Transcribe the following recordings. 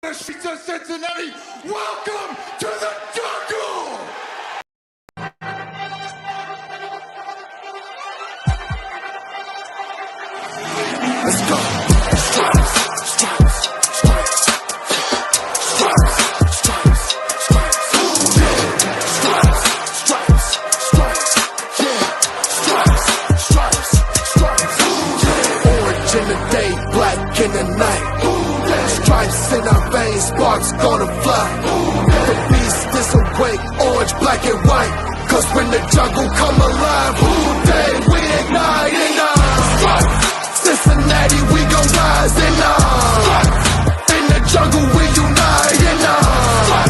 The streets of Cincinnati, welcome to the jungle! Let's go. Stripes, stripes, stripes, stripes, stripes, stripes, stripes, stripes, stripes, yeah, stripes, stripes, stripes, orange in the day, black in the night. Stripes in our veins, sparks gonna fly. The beast is awake, orange, black and white. Cause when the jungle come alive, who day we ignite in our Cincinnati, we gon' rise in our in the jungle, we unite in our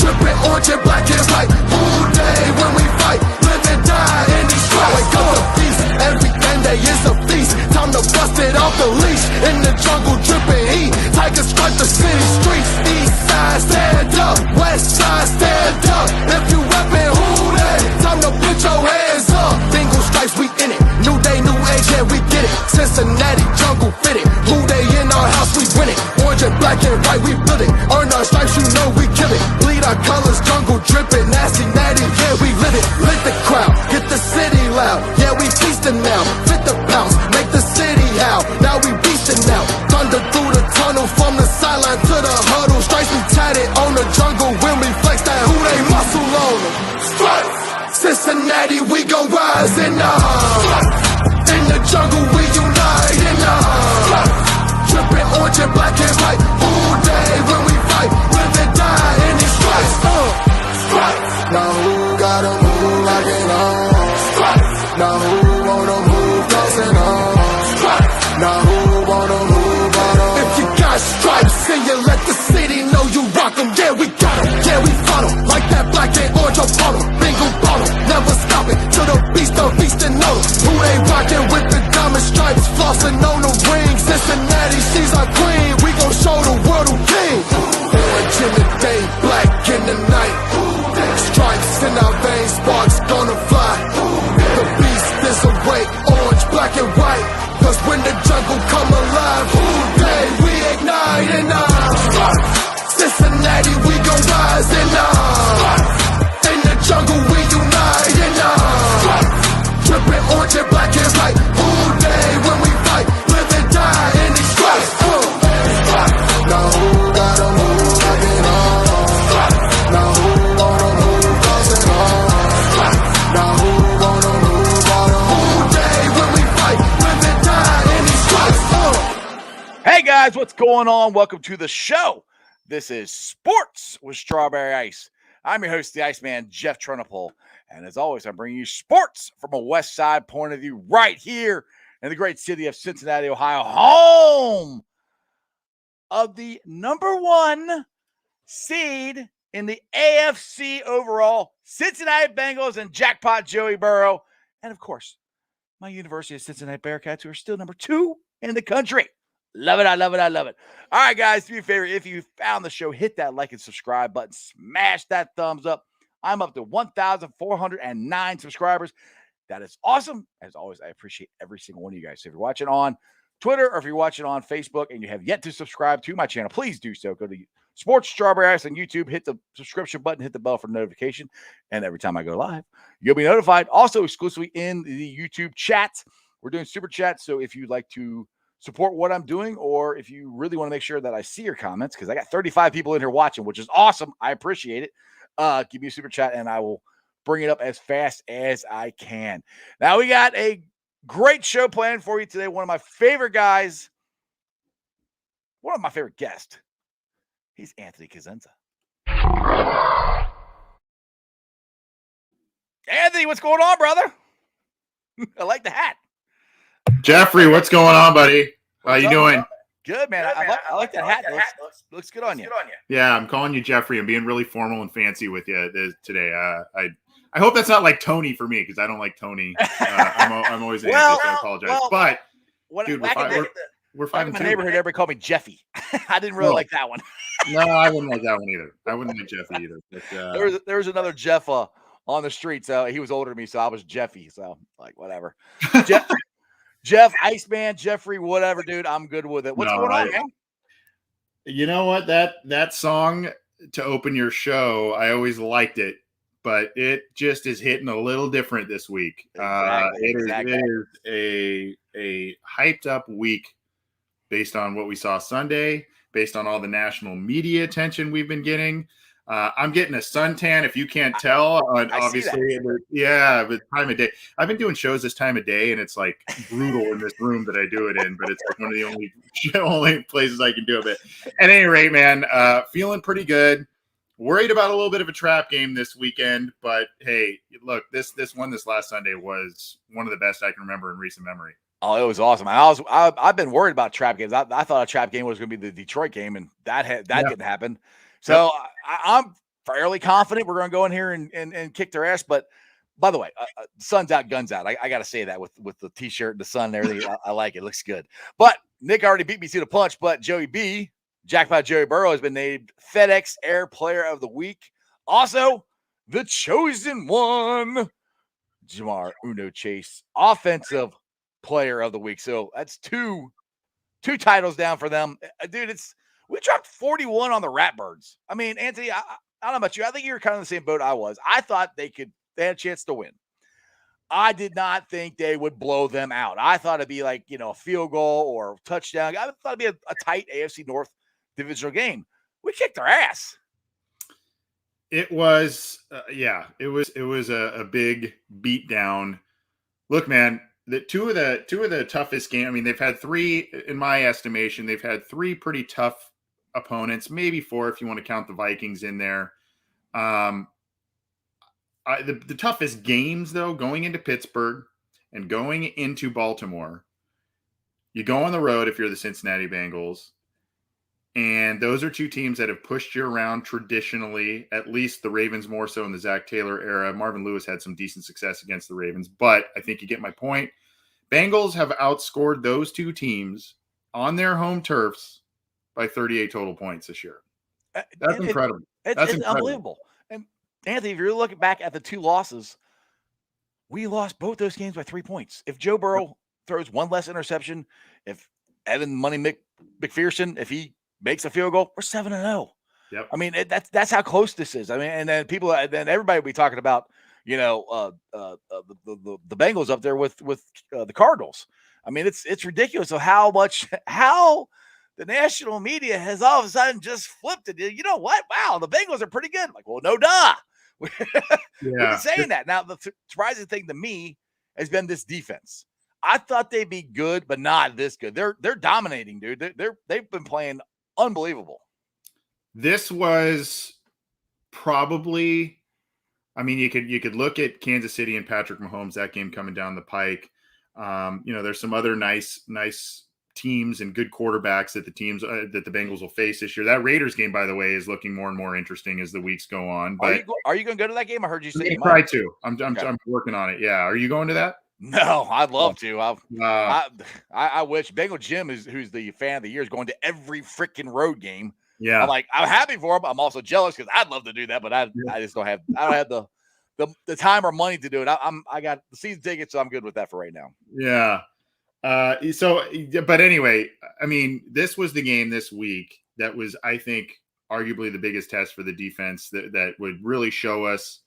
dripping orange and black and white. Who day when we fight, live and die in these stripes. Wake up the beast, every end day is a feast. Time to bust it off the leash. In the jungle, dripping heat. Tigers strike the city streets. East side, stand up. West side, stand up. If you reppin', who day? Time to put your hands up. Bengal stripes, we in it. New day, new age, yeah, we get it. Cincinnati, jungle fitted. Who day in our house, we win it. Orange and black and white, we build it. Earn our stripes, you know we kill it. Bleed our colors, jungle dripping. Nasty, natty, yeah, we live it. Lit the crowd, get the city loud. Yeah, we feasting now. Fit the bounce, make the city howl. Now we beastin' now. Thunder through the tunnel, from the sideline to the huddle. Stripes we tatted on the jungle when we flex that who they muscle on them. Stripes, Cincinnati, we gon' rise in in the jungle, we unite in dripping orange and black and white. All day when we fight, live and die in these stripes. Stripes. Now who gotta move like it on? Stripes. Now who wanna move crossing on? Stripes. Now who wanna move on? If you got stripes and you let the city know you rock 'em, yeah we got 'em, yeah we fought 'em. Like that black and orange upon 'em, Bengal bottle, never stop it till the beast of feast and know who they rockin' with the diamond stripes, flossing on the ring. Cincinnati, she's our queen, we gon' show the world who king. Orange in the day, black in the night. Stripes in our veins, sparks gonna fly. The beast is awake, orange, black and white. Cause when the jungle come alive, who day we ignite in Cincinnati, we gon' rise in the jungle, we unite in dripping orange and black and white. Who day when we fight, live and die in these stripes. Now who gotta move like it on? Now who wanna move crossing on? Now who wanna move on? Who day when we fight, live and die in these stripes. Hey guys, what's going on? Welcome to the show. This is Sports with Strawberry Ice. I'm your host, the Iceman, Jeff Trunapole. And as always, I'm bringing you sports from a West Side point of view right here in the great city of Cincinnati, Ohio, home of the number one seed in the AFC overall, Cincinnati Bengals and Jackpot Joey Burrow. And of course, my University of Cincinnati Bearcats, who are still number 2 in the country. Love it. I love it. I love it. All right, guys, do me a favor. If you found the show, hit that like and subscribe button. Smash that thumbs up. I'm up to 1,409 subscribers. That is awesome. As always, I appreciate every single one of you guys. So if you're watching on Twitter or if you're watching on Facebook and you have yet to subscribe to my channel, please do so. Go to Sports Strawberry Ice on YouTube. Hit the subscription button. Hit the bell for notification. And every time I go live, you'll be notified. Also, exclusively in the YouTube chat, we're doing super chats. So if you'd like to support what I'm doing, or if you really want to make sure that I see your comments, because I got 35 people in here watching, which is awesome. I appreciate it. Give me a super chat and I will bring it up as fast as I can. Now we got a great show planned for you today. One of my favorite guys, one of my favorite guests. He's Anthony Kazenza. Anthony, what's going on, brother? I like the hat. Jeffrey, what's going on, buddy? How you doing? Good, man. I like that hat. Looks good on you. Yeah, I'm calling you Jeffrey. I'm being really formal and fancy with you today. I hope that's not like Tony for me, because I don't like Tony. I'm always anxious, so I apologize. But dude, we're 5-2. In my neighborhood, everybody called me Jeffy. I didn't really like that one. No, I wouldn't like that one either. I wouldn't like Jeffy either. But, there was another Jeff on the street, so he was older than me, so I was Jeffy. So like whatever. Jeff, Iceman, Jeffrey, whatever, dude. I'm good with it. What's going on, man? You know what? That song to open your show, I always liked it, but it just is hitting a little different this week. It is a hyped up week based on what we saw Sunday, based on all the national media attention we've been getting. I'm getting a suntan, if you can't tell. Obviously, but time of day. I've been doing shows this time of day, and it's like brutal in this room that I do it in. But it's like one of the only places I can do it. But at any rate, man, feeling pretty good. Worried about a little bit of a trap game this weekend, but hey, look, this last Sunday was one of the best I can remember in recent memory. Oh, it was awesome. I've been worried about trap games. I thought a trap game was going to be the Detroit game, and that didn't happen. So I'm fairly confident we're going to go in here and kick their ass. But by the way, sun's out, guns out. I got to say that with the T-shirt and the sun and everything. I like it. Looks good. But Nick already beat me to the punch. But Joey B, Jackpot Joey Burrow, has been named FedEx Air Player of the Week. Also, the chosen one, Jamar Uno Chase, Offensive Player of the Week. So that's two titles down for them. Dude, we dropped 41 on the Ratbirds. I mean, Anthony, I don't know about you. I think you were kind of in the same boat I was. I thought they had a chance to win. I did not think they would blow them out. I thought it'd be like, a field goal or touchdown. I thought it'd be a tight AFC North divisional game. We kicked their ass. It was, it was a big beat down. Look, man, the two of the toughest games. I mean, they've had three, in my estimation, they've had three pretty tough opponents, maybe four if you want to count the Vikings in there. The toughest games, though, going into Pittsburgh and going into Baltimore, you go on the road if you're the Cincinnati Bengals, and those are two teams that have pushed you around traditionally, at least the Ravens more so in the Zach Taylor era. Marvin Lewis had some decent success against the Ravens, but I think you get my point. Bengals have outscored those two teams on their home turfs by 38 total points this year. That's incredible. It's unbelievable. And Anthony, if you're looking back at the two losses, we lost both those games by 3 points. If Joe Burrow throws one less interception, if Evan Money McPherson, if he makes a field goal, we're 7-0. Yep. I mean, that's how close this is. I mean, and then everybody will be talking about, the Bengals up there with the Cardinals. I mean, it's ridiculous of how the national media has all of a sudden just flipped it. You know what? Wow, the Bengals are pretty good. I'm like, well, no, duh. We've been saying that. Now, the surprising thing to me has been this defense. I thought they'd be good, but not this good. They're dominating, dude. They've been playing unbelievable. This was probably, I mean, you could look at Kansas City and Patrick Mahomes, that game coming down the pike. There's some other nice teams and good quarterbacks that the Bengals will face this year. That Raiders game, by the way, is looking more and more interesting as the weeks go on. But are you going to go to that game? I heard you say you try to. I'm working on it. Yeah. Are you going to that? No, I'd love to. I wish Bengal Jim who's the fan of the year is going to every freaking road game. Yeah, I'm happy for him. I'm also jealous because I'd love to do that, but I just don't have the time or money to do it. I got the season tickets, so I'm good with that for right now. Yeah. But anyway, I mean, this was the game this week that was, I think, arguably the biggest test for the defense that would really show us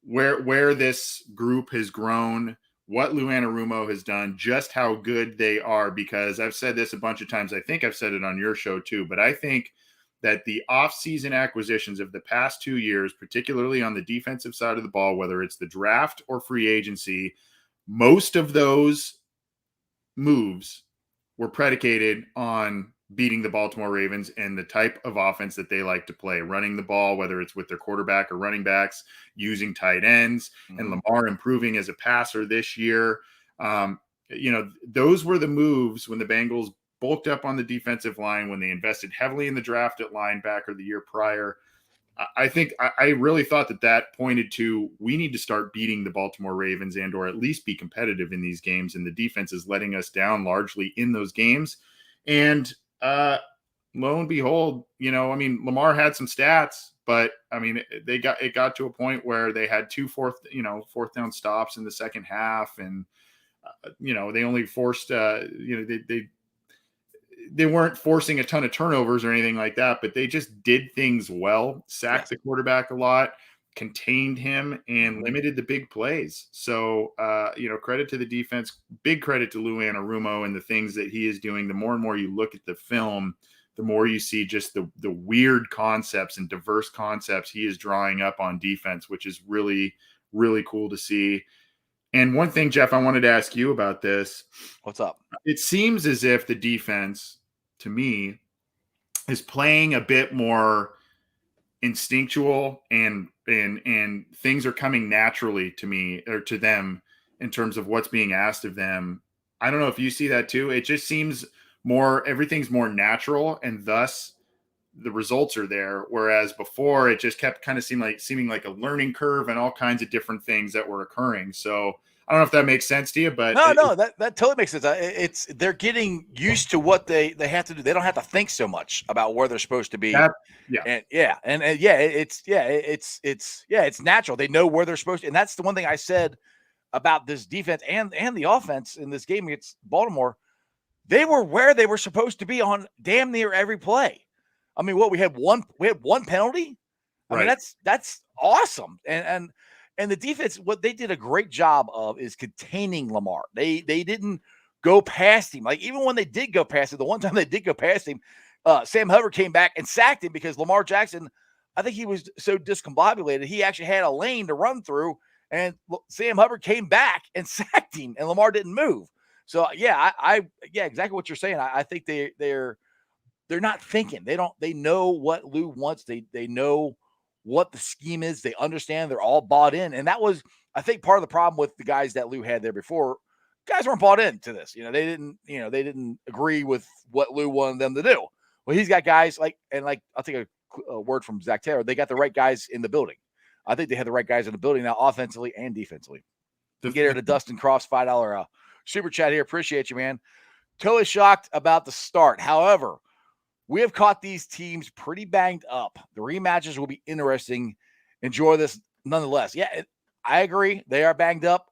where this group has grown, what Lou Anarumo has done, just how good they are, because I've said this a bunch of times. I think I've said it on your show too, but I think that the offseason acquisitions of the past 2 years, particularly on the defensive side of the ball, whether it's the draft or free agency, most of those moves were predicated on beating the Baltimore Ravens and the type of offense that they like to play, running the ball, whether it's with their quarterback or running backs, using tight ends, and Lamar improving as a passer this year. Those were the moves when the Bengals bulked up on the defensive line, when they invested heavily in the draft at linebacker the year prior. I really thought that pointed to, we need to start beating the Baltimore Ravens or at least be competitive in these games. And the defense is letting us down largely in those games. And lo and behold, Lamar had some stats, but I mean, it got to a point where they had two fourth down stops in the second half. And, they only forced, they weren't forcing a ton of turnovers or anything like that, but they just did things well, sacked the quarterback a lot, contained him, and limited the big plays. So, credit to the defense, big credit to Lou Anarumo and the things that he is doing. The more and more you look at the film, the more you see just the weird concepts and diverse concepts he is drawing up on defense, which is really, really cool to see. And one thing, Jeff, I wanted to ask you about this. What's up? It seems as if the defense, to me, is playing a bit more instinctual and things are coming naturally to me or to them in terms of what's being asked of them. I don't know if you see that too. It just seems everything's more natural, and thus the results are there. Whereas before it just kept kind of seeming like a learning curve and all kinds of different things that were occurring. So I don't know if that makes sense to you, but no, that totally makes sense. They're getting used to what they have to do. They don't have to think so much about where they're supposed to be. It's natural. They know where they're supposed to. And that's the one thing I said about this defense and the offense in this game against Baltimore. They were where they were supposed to be on damn near every play. I mean, we had one penalty. I mean, that's awesome. And the defense, what they did a great job of is containing Lamar. They didn't go past him. Like, even when they did go past him, the one time they did go past him, Sam Hubbard came back and sacked him because Lamar Jackson, I think he was so discombobulated, he actually had a lane to run through, and Sam Hubbard came back and sacked him, and Lamar didn't move. So exactly what you're saying. I think they're not thinking. They know what Lou wants. They know what the scheme is. They understand. They're all bought in. And that was, I think, part of the problem with the guys that Lou had there before. Guys weren't bought into this. They didn't agree with what Lou wanted them to do. Well, he's got guys I'll take a word from Zach Taylor. They got the right guys in the building. I think they had the right guys in the building now, offensively and defensively. Get here to Dustin Cross, $5 super chat here. Appreciate you, man. Totally shocked about the start. However, we have caught these teams pretty banged up. The rematches will be interesting. Enjoy this nonetheless. Yeah, I agree. They are banged up,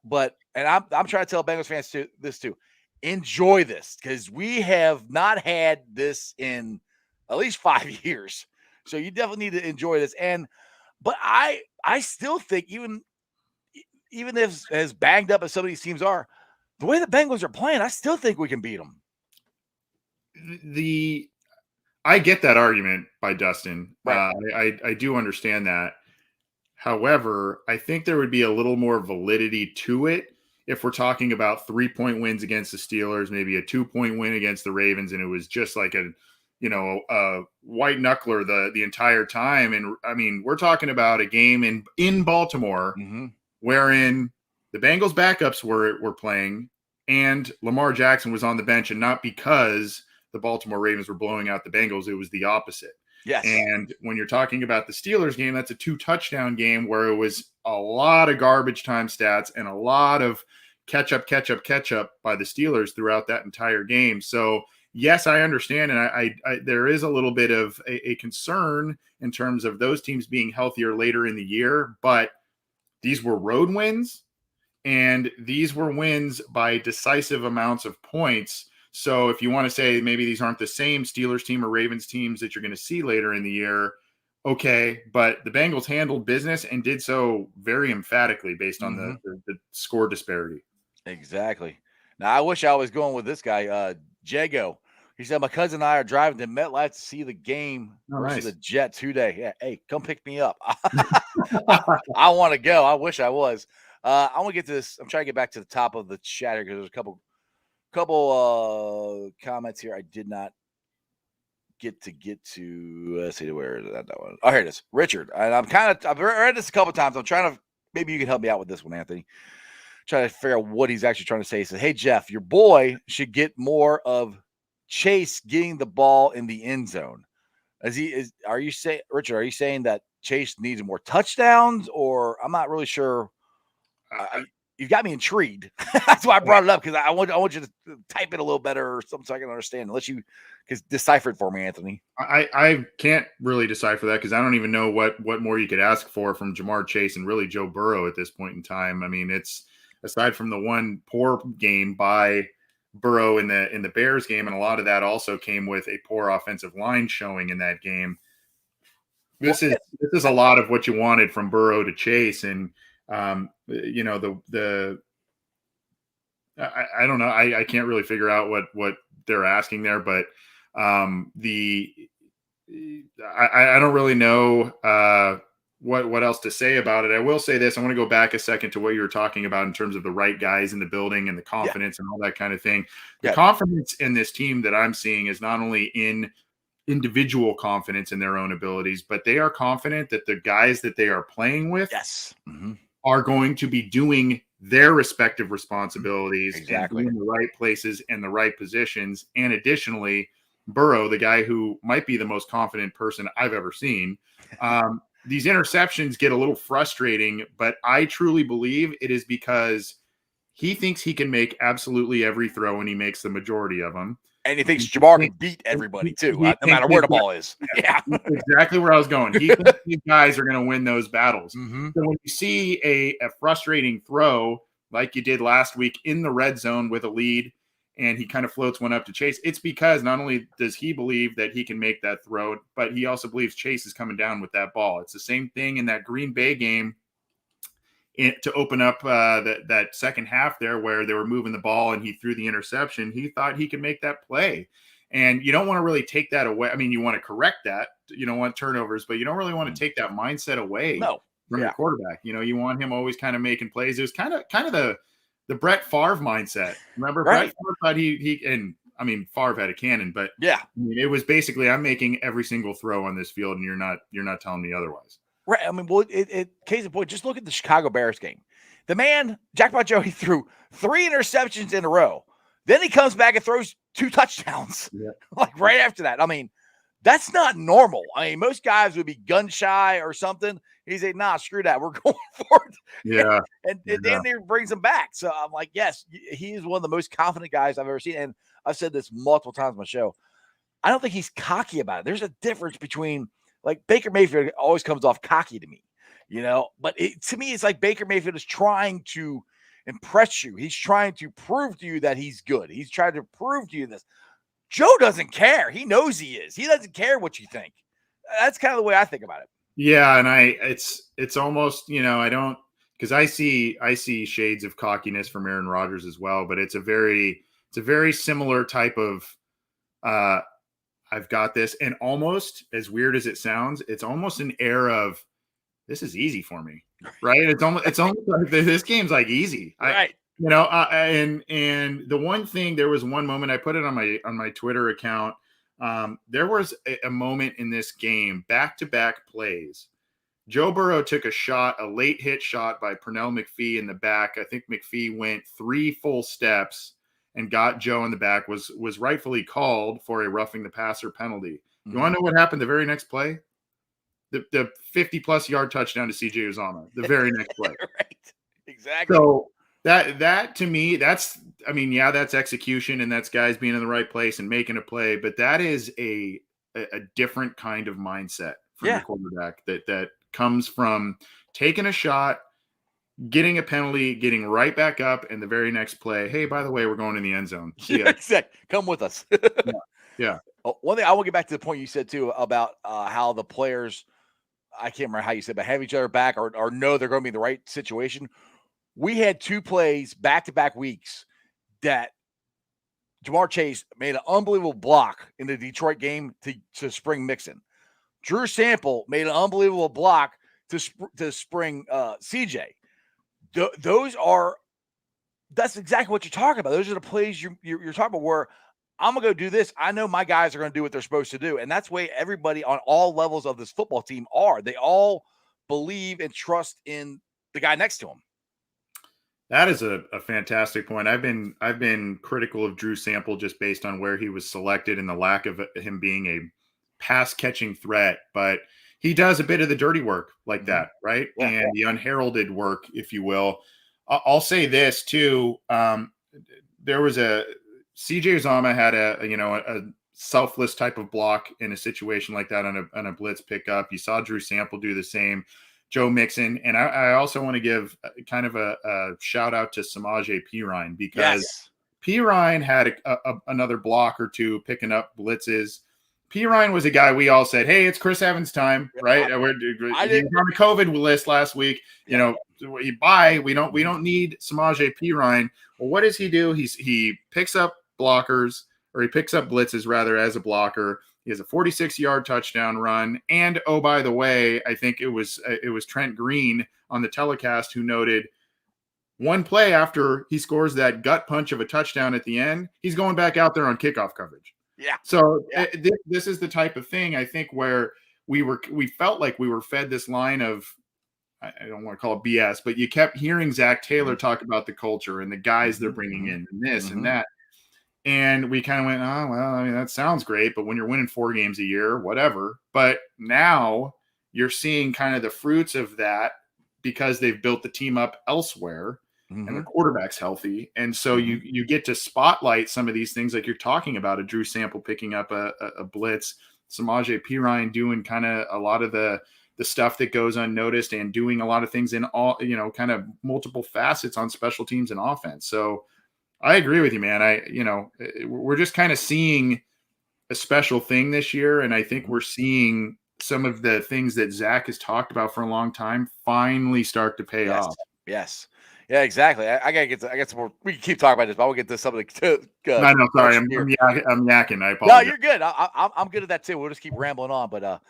and I'm trying to tell Bengals fans this too. Enjoy this, because we have not had this in at least 5 years. So you definitely need to enjoy this. But I still think even if as banged up as some of these teams are, the way the Bengals are playing, I still think we can beat them. I get that argument by Dustin. Right. I do understand that. However, I think there would be a little more validity to it if we're talking about 3-point wins against the Steelers, maybe a 2-point win against the Ravens, and it was just like a white knuckler the entire time. And I mean, we're talking about a game in Baltimore wherein the Bengals backups were playing and Lamar Jackson was on the bench, and not because the Baltimore Ravens were blowing out the Bengals. It was the opposite. Yes. And when you're talking about the Steelers game, that's a 2-touchdown game where it was a lot of garbage time stats and a lot of catch up by the Steelers throughout that entire game. So yes, I understand. And I there is a little bit of a concern in terms of those teams being healthier later in the year, but these were road wins and these were wins by decisive amounts of points. So if you want to say maybe these aren't the same Steelers team or Ravens teams that you're going to see later in the year, okay, but the Bengals handled business and did so very emphatically based on the score disparity. Exactly. Now, I wish I was going with this guy, Jago. He said, my cousin and I are driving to MetLife to see the game versus the Jets today. Yeah, hey, come pick me up. I want to go. I wish I was. I want to get to this. I'm trying to get back to the top of the chat here because there's a couple comments here I did not get to. Let's see, where is that one? Oh, here it is. Richard. And I've read this a couple times. I'm trying to, maybe you can help me out with this one, Anthony. Trying to figure out what he's actually trying to say. He says, hey, Jeff, your boy should get more of Chase getting the ball in the end zone. Richard, are you saying that Chase needs more touchdowns, or I'm not really sure. You've got me intrigued. That's why I brought it up, because I want you to type it a little better or something so I can understand, unless you can decipher it for me, Anthony. I can't really decipher that, because I don't even know what more you could ask for from Jamar Chase and really Joe Burrow at this point in time. I mean, it's aside from the one poor game by Burrow in the Bears game, and a lot of that also came with a poor offensive line showing in that game. This is a lot of what you wanted from Burrow to Chase, and you know I don't know. I can't really figure out what they're asking there, but I don't really know what else to say about it. I will say this. I want to go back a second to what you were talking about in terms of the right guys in the building and the confidence and all that kind of thing. The confidence in this team that I'm seeing is not only in individual confidence in their own abilities, but they are confident that the guys that they are playing with are going to be doing their respective responsibilities and in the right places and the right positions. And additionally, Burrow, the guy who might be the most confident person I've ever seen, these interceptions get a little frustrating, but I truly believe it is because he thinks he can make absolutely every throw, and he makes the majority of them. And he thinks Jamar can beat everybody too, no matter where the ball is. Yeah, exactly where I was going. He thinks these guys are going to win those battles. So when you see a frustrating throw like you did last week in the red zone with a lead, and he kind of floats one up to Chase, it's because not only does he believe that he can make that throw, but he also believes Chase is coming down with that ball. It's the same thing in that Green Bay game to open up that second half there where they were moving the ball and he threw the interception. He thought he could make that play. And you don't want to really take that away. I mean, you want to correct that. You don't want turnovers, but you don't really want to take that mindset away from your quarterback. You know, you want him always kind of making plays. It was kind of the Brett Favre mindset. Remember, Brett Favre thought he and I mean, Favre had a cannon, but I mean, it was basically, I'm making every single throw on this field, and you're not telling me otherwise. Right. I mean, well, case in point, just look at the Chicago Bears game. The man, Jackpot Joe, he threw 3 interceptions in a row. Then he comes back and throws 2 touchdowns, like right after that. I mean, that's not normal. I mean, most guys would be gun shy or something. He's like, nah, screw that. We're going for it. Yeah. And then he brings him back. So I'm like, yes, he is one of the most confident guys I've ever seen. And I've said this multiple times on my show. I don't think he's cocky about it. There's a difference between, like, Baker Mayfield always comes off cocky to me, you know, but to me, it's like Baker Mayfield is trying to impress you. He's trying to prove to you that he's good. He's trying to prove to you this. Joe doesn't care. He knows he is. He doesn't care what you think. That's kind of the way I think about it. Yeah. And it's almost, you know, I don't, because I see shades of cockiness from Aaron Rodgers as well, but it's a very similar type of, I've got this, and almost as weird as it sounds, it's almost an air of, this is easy for me, right? It's almost like this game's like easy, right? You know, and the one thing, there was one moment, I put it on my Twitter account. There was a moment in this game, back-to-back plays. Joe Burrow took a late hit shot by Pernell McPhee in the back. I think McPhee went 3 full steps and got Joe in the back, was rightfully called for a roughing the passer penalty. You want to know what happened the very next play? The 50-plus yard touchdown to CJ Uzomah, the very next play. Right. Exactly. So that to me, that's execution, and that's guys being in the right place and making a play, but that is a different kind of mindset from the quarterback that comes from taking a shot, getting a penalty, getting right back up, and the very next play, hey, by the way, we're going in the end zone. Exactly. Come with us. Yeah. One thing, I will get back to the point you said too about how the players, I can't remember how you said, but have each other back or know they're going to be in the right situation. We had 2 plays back-to-back weeks that Jamar Chase made an unbelievable block in the Detroit game to spring Mixon. Drew Sample made an unbelievable block to spring CJ. That's exactly what you're talking about. Those are the plays you're talking about where I'm going to go do this. I know my guys are going to do what they're supposed to do. And that's the way everybody on all levels of this football team are. They all believe and trust in the guy next to them. That is a fantastic point. I've been critical of Drew Sample just based on where he was selected and the lack of him being a pass catching threat, but he does a bit of the dirty work like that, right? Yeah, and the unheralded work, if you will. I'll say this too. There was CJ Uzomah had a selfless type of block in a situation like that on a blitz pickup. You saw Drew Sample do the same. Joe Mixon. And I also want to give kind of a shout out to Samaje Perine, because Pirine had another block or two picking up blitzes. Pirine was a guy we all said, hey, it's Chris Evans time, right? He was on the COVID list last week. You know, we don't need Samaje Pirine. Well, what does he do? He picks up blockers, or he picks up blitzes rather, as a blocker. He has a 46-yard touchdown run. And oh, by the way, I think it was Trent Green on the telecast who noted, one play after he scores that gut punch of a touchdown at the end, he's going back out there on kickoff coverage. Yeah. So this is the type of thing, I think, where we felt like we were fed this line of, I don't want to call it BS, but you kept hearing Zach Taylor talk about the culture and the guys they're bringing in and this and that. And we kind of went, oh, well, I mean, that sounds great, but when you're winning 4 games a year, whatever. But now you're seeing kind of the fruits of that because they've built the team up elsewhere and the quarterback's healthy. And so you get to spotlight some of these things like you're talking about, a Drew Sample picking up a blitz, Samaje Perine doing kind of a lot of the stuff that goes unnoticed and doing a lot of things in all, kind of multiple facets on special teams and offense. So I agree with you, man. We're just kind of seeing a special thing this year. And I think we're seeing some of the things that Zach has talked about for a long time finally start to pay off. Yes. Yeah, exactly. I get some more. We can keep talking about this, but I will get to something. No, sorry. I'm yakking. I apologize. No, you're good. I'm good at that too. We'll just keep rambling on. But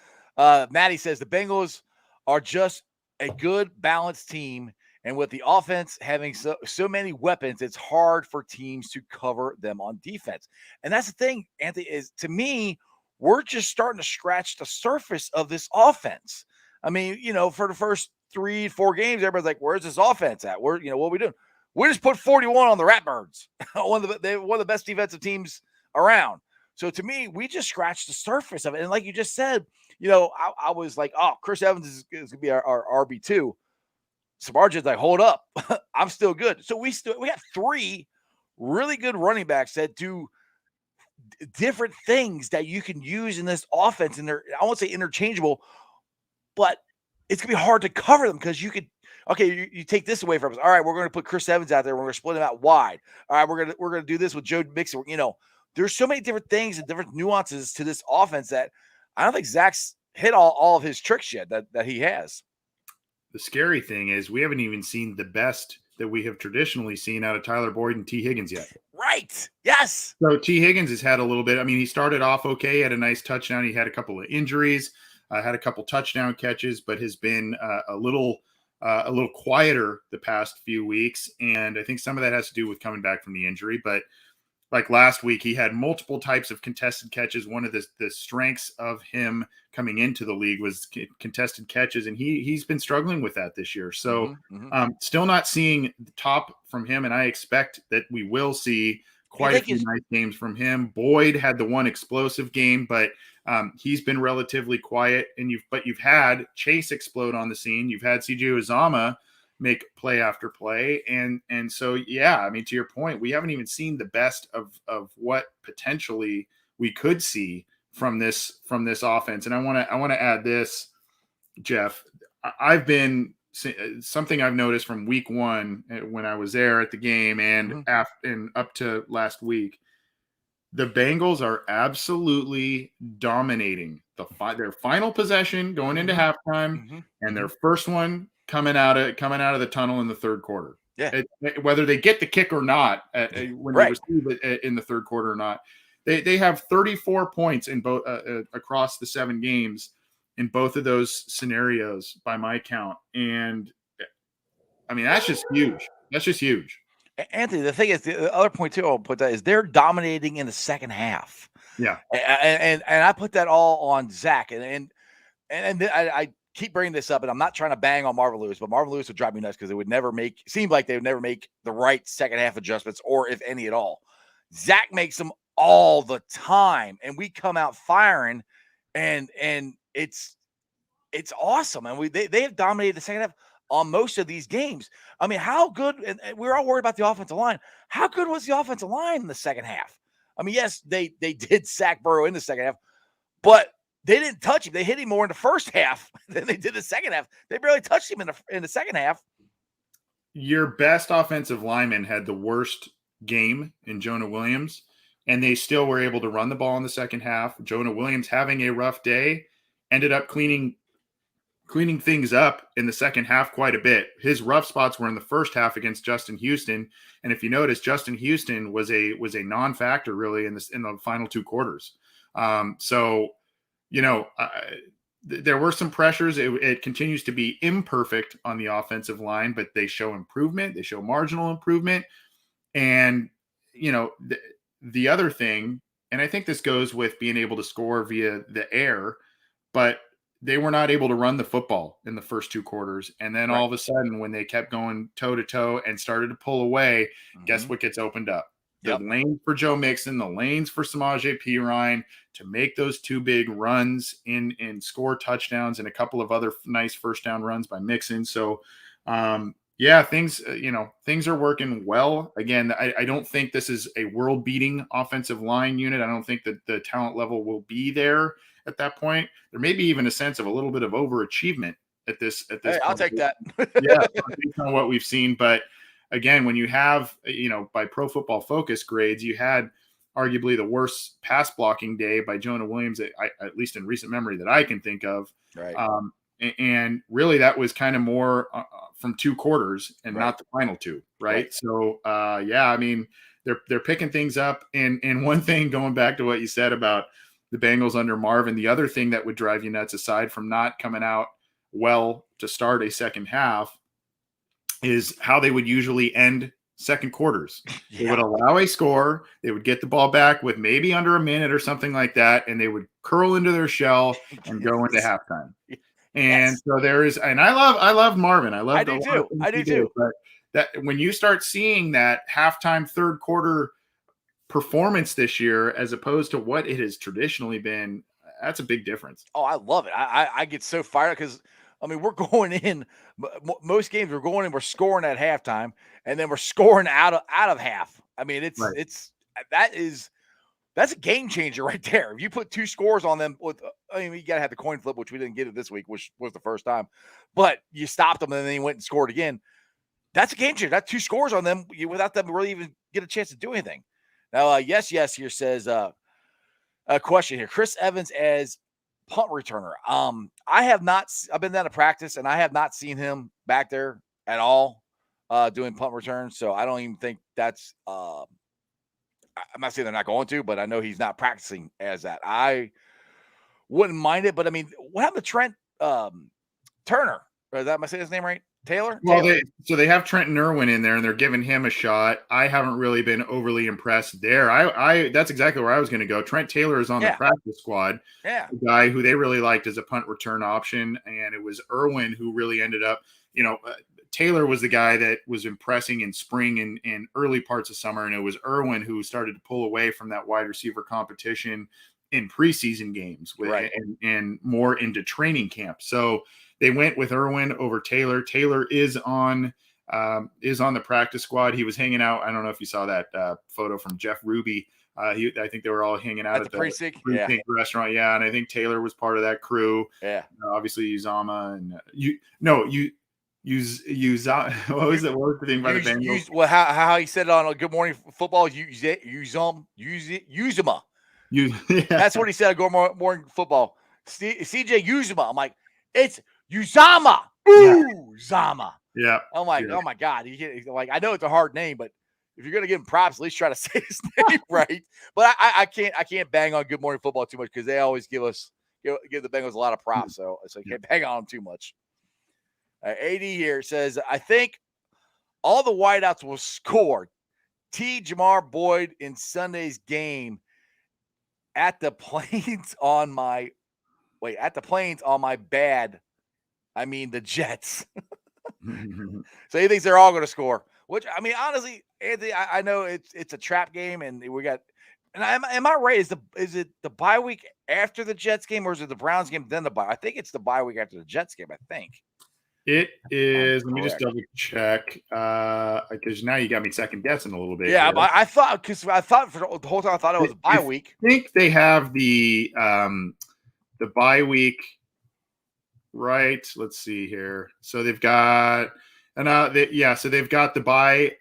Maddie says the Bengals are just a good balanced team. And with the offense having so many weapons, it's hard for teams to cover them on defense. And that's the thing, Anthony, is to me, we're just starting to scratch the surface of this offense. I mean, for the first 3-4 games, everybody's like, where's this offense at? What are we doing? We just put 41 on the Ratbirds, one of the best defensive teams around. So to me, we just scratched the surface of it. And like you just said, I was like, oh, Chris Evans is going to be our RB2. Samardzian's like, hold up, I'm still good. So we got 3 really good running backs that do different things that you can use in this offense. And I won't say interchangeable, but it's gonna be hard to cover them because you take this away from us. All right, we're going to put Chris Evans out there. We're going to split him out wide. All right, we're going to do this with Joe Mixon. There's so many different things and different nuances to this offense that I don't think Zach's hit all of his tricks yet that he has. The scary thing is we haven't even seen the best that we have traditionally seen out of Tyler Boyd and T. Higgins yet. Right. Yes. So T. Higgins has had a little bit. I mean, he started off okay, had a nice touchdown. He had a couple of injuries, had a couple touchdown catches, but has been a little quieter the past few weeks. And I think some of that has to do with coming back from the injury. But like last week, he had multiple types of contested catches. One of the strengths of him coming into the league was contested catches, and he's been struggling with that this year. So still not seeing the top from him, and I expect that we will see quite a few nice games from him. Boyd had the one explosive game, but he's been relatively quiet. And you've had Chase explode on the scene. You've had CJ Uzomah make play after play. And so, yeah, I mean, to your point, we haven't even seen the best of what potentially we could see from this offense. And I want to add this, Jeff. Something I've noticed from week 1 when I was there at the game and up to last week, the Bengals are absolutely dominating their final possession going into halftime and their first one coming out of the tunnel in the third quarter. Yeah, whether they get the kick or not, when they receive it in the third quarter or not, they have 34 points in both across the 7 games in both of those scenarios by my count. And I mean, that's just huge. That's just huge. Anthony, the thing is, the other point too, I'll put that is they're dominating in the second half. Yeah, and I put that all on Zach, and I keep bringing this up, and I'm not trying to bang on Marvin Lewis, but Marvin Lewis would drive me nuts because they would never make the right second half adjustments, or if any at all. Zach makes them all the time, and we come out firing, and it's awesome. And they have dominated the second half on most of these games. I mean, how good, and we're all worried about the offensive line. How good was the offensive line in the second half? I mean, yes, they did sack Burrow in the second half, but they didn't touch him. They hit him more in the first half than they did the second half. They barely touched him in the second half. Your best offensive lineman had the worst game in Jonah Williams, and they still were able to run the ball in the second half. Jonah Williams, having a rough day, ended up cleaning things up in the second half quite a bit. His rough spots were in the first half against Justin Houston, and if you notice, Justin Houston was a non-factor really in the final two quarters. So there were some pressures. It continues to be imperfect on the offensive line, but they show improvement. They show marginal improvement. And, the other thing, and I think this goes with being able to score via the air, but they were not able to run the football in the first two quarters. And then all of a sudden, when they kept going toe to toe and started to pull away, guess what gets opened up? The lane for Joe Mixon, the lanes for Samaje Perine to make those two big runs and score touchdowns and a couple of other nice first down runs by Mixon. So, things are working well. Again, I don't think this is a world-beating offensive line unit. I don't think that the talent level will be there at that point. There may be even a sense of a little bit of overachievement at this Hey, point. I'll take that. Based on what we've seen. But again, when you have, by Pro Football Focus grades, you had arguably the worst pass blocking day by Jonah Williams, at least in recent memory that I can think of. Right. And really that was kind of more from two quarters and not the final two. Right. So, they're picking things up. And one thing, going back to what you said about the Bengals under Marvin, the other thing that would drive you nuts, aside from not coming out well to start a second half, is how they would usually end second quarters. They would allow a score. They would get the ball back with maybe under a minute or something like that, and they would curl into their shell and go into halftime. And so there is, and I love Marvin. I do too. But that when you start seeing that halftime third quarter performance this year, as opposed to what it has traditionally been, that's a big difference. Oh, I love it. I get so fired up because, we're going in most games. We're going in, we're scoring at halftime, and then we're scoring out of half. That's a game changer right there. If you put two scores on them, you got to have the coin flip, which we didn't get it this week, which was the first time. But you stopped them, and then you went and scored again. That's a game changer. That's two scores on them without them really even get a chance to do anything. Now, yes here says a question here. Chris Evans as punt returner. I've been down to practice, and I have not seen him back there at all doing punt returns. So I don't even think that's I'm not saying they're not going to, but I know he's not practicing as that. I wouldn't mind it, but what happened to Trent Turner? Am I saying his name right? Taylor? Well, they have Trent Irwin in there, and they're giving him a shot. I haven't really been overly impressed there. That's exactly where I was going to go. Trent Taylor is on the practice squad. Yeah, a guy who they really liked as a punt return option, and it was Irwin who really ended up. Taylor was the guy that was impressing in spring and early parts of summer, and it was Irwin who started to pull away from that wide receiver competition in preseason games and more into training camp. So they went with Irwin over Taylor. Taylor is on the practice squad. He was hanging out. I don't know if you saw that photo from Jeff Ruby. I think they were all hanging out at the precinct restaurant. Yeah, and I think Taylor was part of that crew. Yeah, obviously Uzama and what was the thing by the Bengals? How he said it on Good Morning Football? Uzama. That's what he said on Good Morning Football. CJ Uzama. I'm like, it's Uzama. Uzama. Yeah. I'm like, oh my God. I know it's a hard name, but if you're gonna give him props, at least try to say his name right. But I can't bang on Good Morning Football too much because they always give the Bengals a lot of props. So I can't bang on them too much. AD here says, I think all the wideouts will score. Jamar Boyd in Sunday's game at the Plains on my bad. I mean the Jets. So he thinks they're all going to score. Which honestly, Anthony, I know it's a trap game, and we got. And am I right? Is it the bye week after the Jets game, or is it the Browns game then the bye? I think it's the bye week after the Jets game. I think. It is. Let me just double check because now you got me second guessing a little bit. Yeah, but I thought for the whole time I thought it was a bye week. I think they have the bye week, right? Let's see here. So they've got so they've got the bye.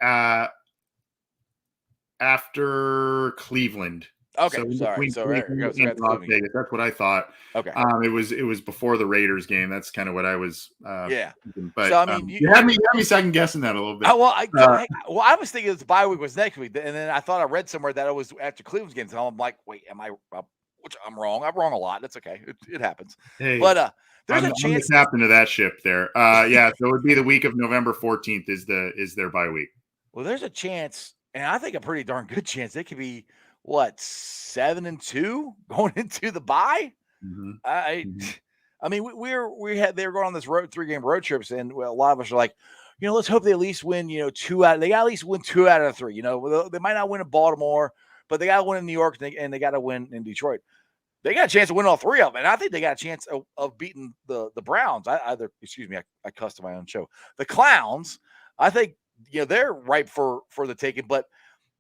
after Cleveland. Okay, so sorry. So in Las Vegas. That's what I thought. Okay. It was before the Raiders game. That's kind of what I was. Thinking. But so I mean, you had me second guessing that a little bit. I was thinking the bye week was next week, and then I thought I read somewhere that it was after Cleveland's game. So I'm like, wait, am I? Which I'm wrong. I'm wrong a lot. That's okay. It happens. Hey, but there's a chance. I'm the captain of that ship there. Yeah. So it would be the week of November 14th is their bye week. Well, there's a chance, and I think a pretty darn good chance. They could be 7-2 going into the bye. Mm-hmm. I mean, they were going on this 3-game road trips, and a lot of us are like, let's hope they at least win, 2 out. They got to at least win 2 out of 3. They might not win in Baltimore, but they got to win in New York, and they got to win in Detroit. They got a chance to win all 3 of them, and I think they got a chance of beating the Browns. I cussed my own show. The Clowns, I think, they're ripe for the taking, but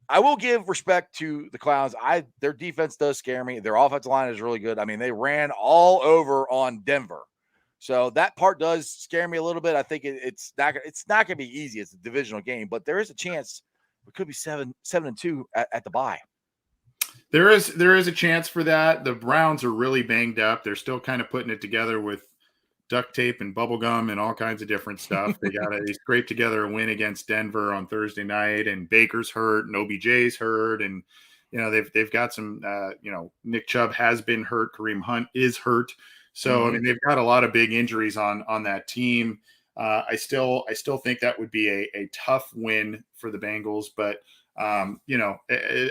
I will give respect to the Clowns. Their defense does scare me. Their offensive line is really good. I mean, they ran all over on Denver. So that part does scare me a little bit. I think it's not going to be easy. It's a divisional game, but there is a chance it could be 7-2 at the bye. There is a chance for that. The Browns are really banged up. They're still kind of putting it together with duct tape and bubble gum and all kinds of different stuff. They scraped together a win against Denver on Thursday night, and Baker's hurt and OBJ's hurt. And, they've got some, Nick Chubb has been hurt. Kareem Hunt is hurt. So, I mean, they've got a lot of big injuries on that team. I still think that would be a tough win for the Bengals, but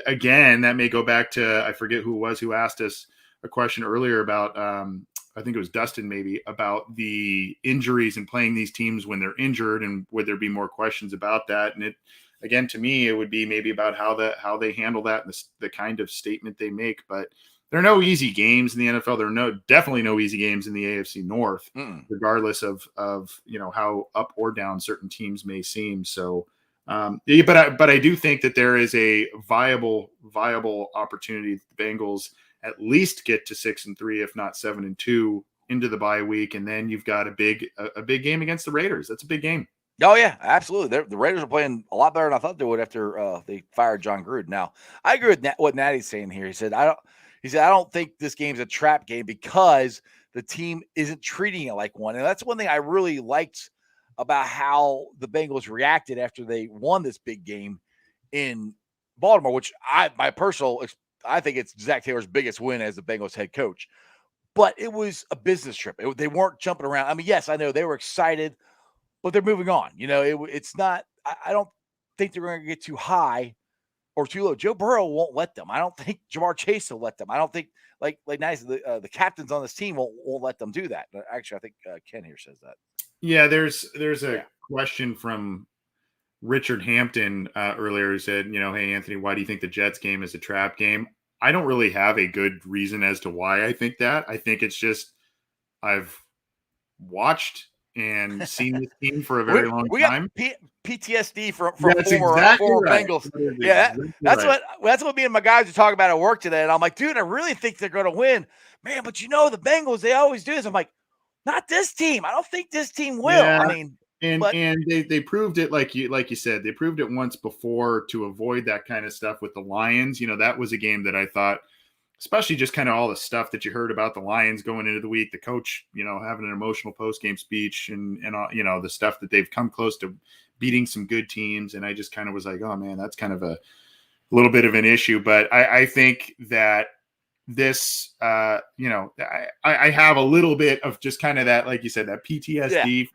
again, that may go back to, I forget who it was who asked us a question earlier about, I think it was Dustin maybe, about the injuries and playing these teams when they're injured, and would there be more questions about that? And again, to me, it would be maybe about how they handle that and the kind of statement they make. But there are no easy games in the NFL. There are definitely no easy games in the AFC North, regardless of how up or down certain teams may seem. So, but I do think that there is a viable opportunity that the Bengals at least get to 6-3, if not 7-2, into the bye week, and then you've got a big game against the Raiders. That's a big game. Oh yeah, absolutely. The Raiders are playing a lot better than I thought they would after they fired John Gruden. Now, I agree with what Natty's saying here. He said I don't think this game's a trap game because the team isn't treating it like one, and that's one thing I really liked about how the Bengals reacted after they won this big game in Baltimore, which I think it's Zach Taylor's biggest win as the Bengals head coach. But it was a business trip. They weren't jumping around. I mean, yes, I know they were excited, but they're moving on. It's not – I don't think they're going to get too high or too low. Joe Burrow won't let them. I don't think Jamar Chase will let them. I don't think – like nice the captains on this team won't let them do that. Actually, I think Ken here says that. Yeah, there's a question from Richard Hampton earlier who said, hey, Anthony, why do you think the Jets game is a trap game? I don't really have a good reason as to why I think that. I think it's just I've watched and seen this team for a very long time. We got PTSD from former Bengals. Yeah, that's what me and my guys are talking about at work today. And I'm like, dude, I really think they're going to win. Man, but the Bengals, they always do this. I'm like, not this team. I don't think this team will. Yeah. I mean, and they proved it, like you said, they proved it once before to avoid that kind of stuff with the Lions. That was a game that I thought, especially just kind of all the stuff that you heard about the Lions going into the week, the coach, having an emotional post-game speech and all, the stuff that they've come close to beating some good teams. And I just kind of was like, oh man, that's kind of a little bit of an issue. But I think that this, I have a little bit of just kind of that, like you said, that PTSD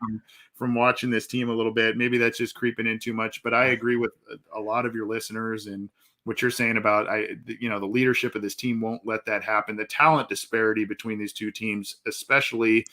from watching this team a little bit. Maybe that's just creeping in too much, but I agree with a lot of your listeners and what you're saying about, the leadership of this team won't let that happen. The talent disparity between these two teams, especially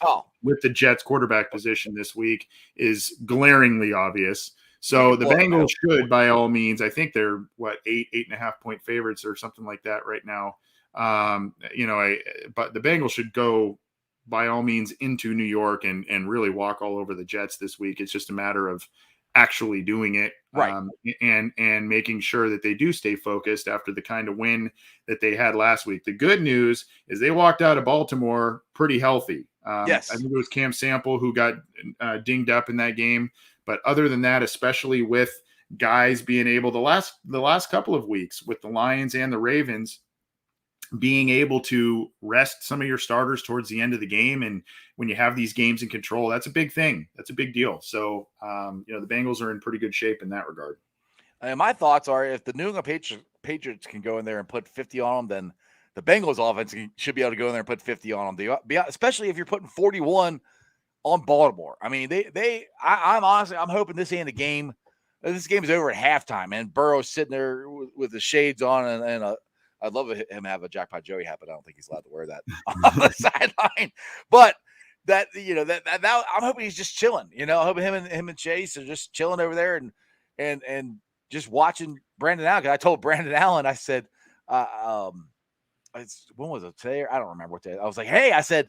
with the Jets quarterback position this week, is glaringly obvious. So the Bengals should, by all means, I think they're 8.5 point favorites or something like that right now. But the Bengals should go by all means into New York and really walk all over the Jets this week. It's just a matter of actually doing it, right? And making sure that they do stay focused after the kind of win that they had last week. The good news is they walked out of Baltimore pretty healthy. Yes, I think it was Cam Sample who got dinged up in that game, but other than that, especially with guys being able the last couple of weeks with the Lions and the Ravens being able to rest some of your starters towards the end of the game. And when you have these games in control, that's a big thing. That's a big deal. So, the Bengals are in pretty good shape in that regard. And my thoughts are, if the New England Patriots can go in there and put 50 on them, then the Bengals offense should be able to go in there and put 50 on them. Especially if you're putting 41 on Baltimore. I mean, I'm honestly, I'm hoping this ain't a game. This game is over at halftime, and Burrow's sitting there with the shades on, and I'd love him to have a Jackpot Joey hat, but I don't think he's allowed to wear that on the sideline. But that I'm hoping he's just chilling. I hope him and Chase are just chilling over there and just watching Brandon Allen. Because I told Brandon Allen, I said, when was it today? I don't remember what day. I was like, hey, I said,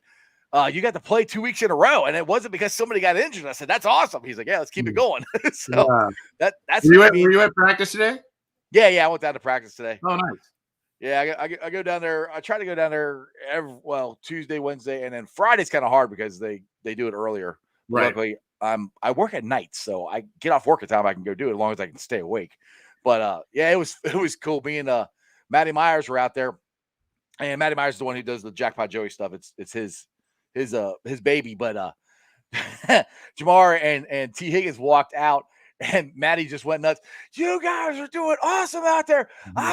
you got to play 2 weeks in a row, and it wasn't because somebody got injured. I said, that's awesome. He's like, yeah, let's keep it going. So that's. Were you at practice today? Yeah, I went down to practice today. Oh, nice. Yeah, I go down there. I try to go down there Tuesday, Wednesday, and then Friday's kind of hard because they do it earlier. Right. Luckily, I work at night, so I get off work at time. I can go do it as long as I can stay awake. But it was cool. Me and Matty Myers were out there, and Matty Myers is the one who does the Jackpot Joey stuff. It's his baby. But Jamar and T Higgins walked out. And Maddie just went nuts. You guys are doing awesome out there.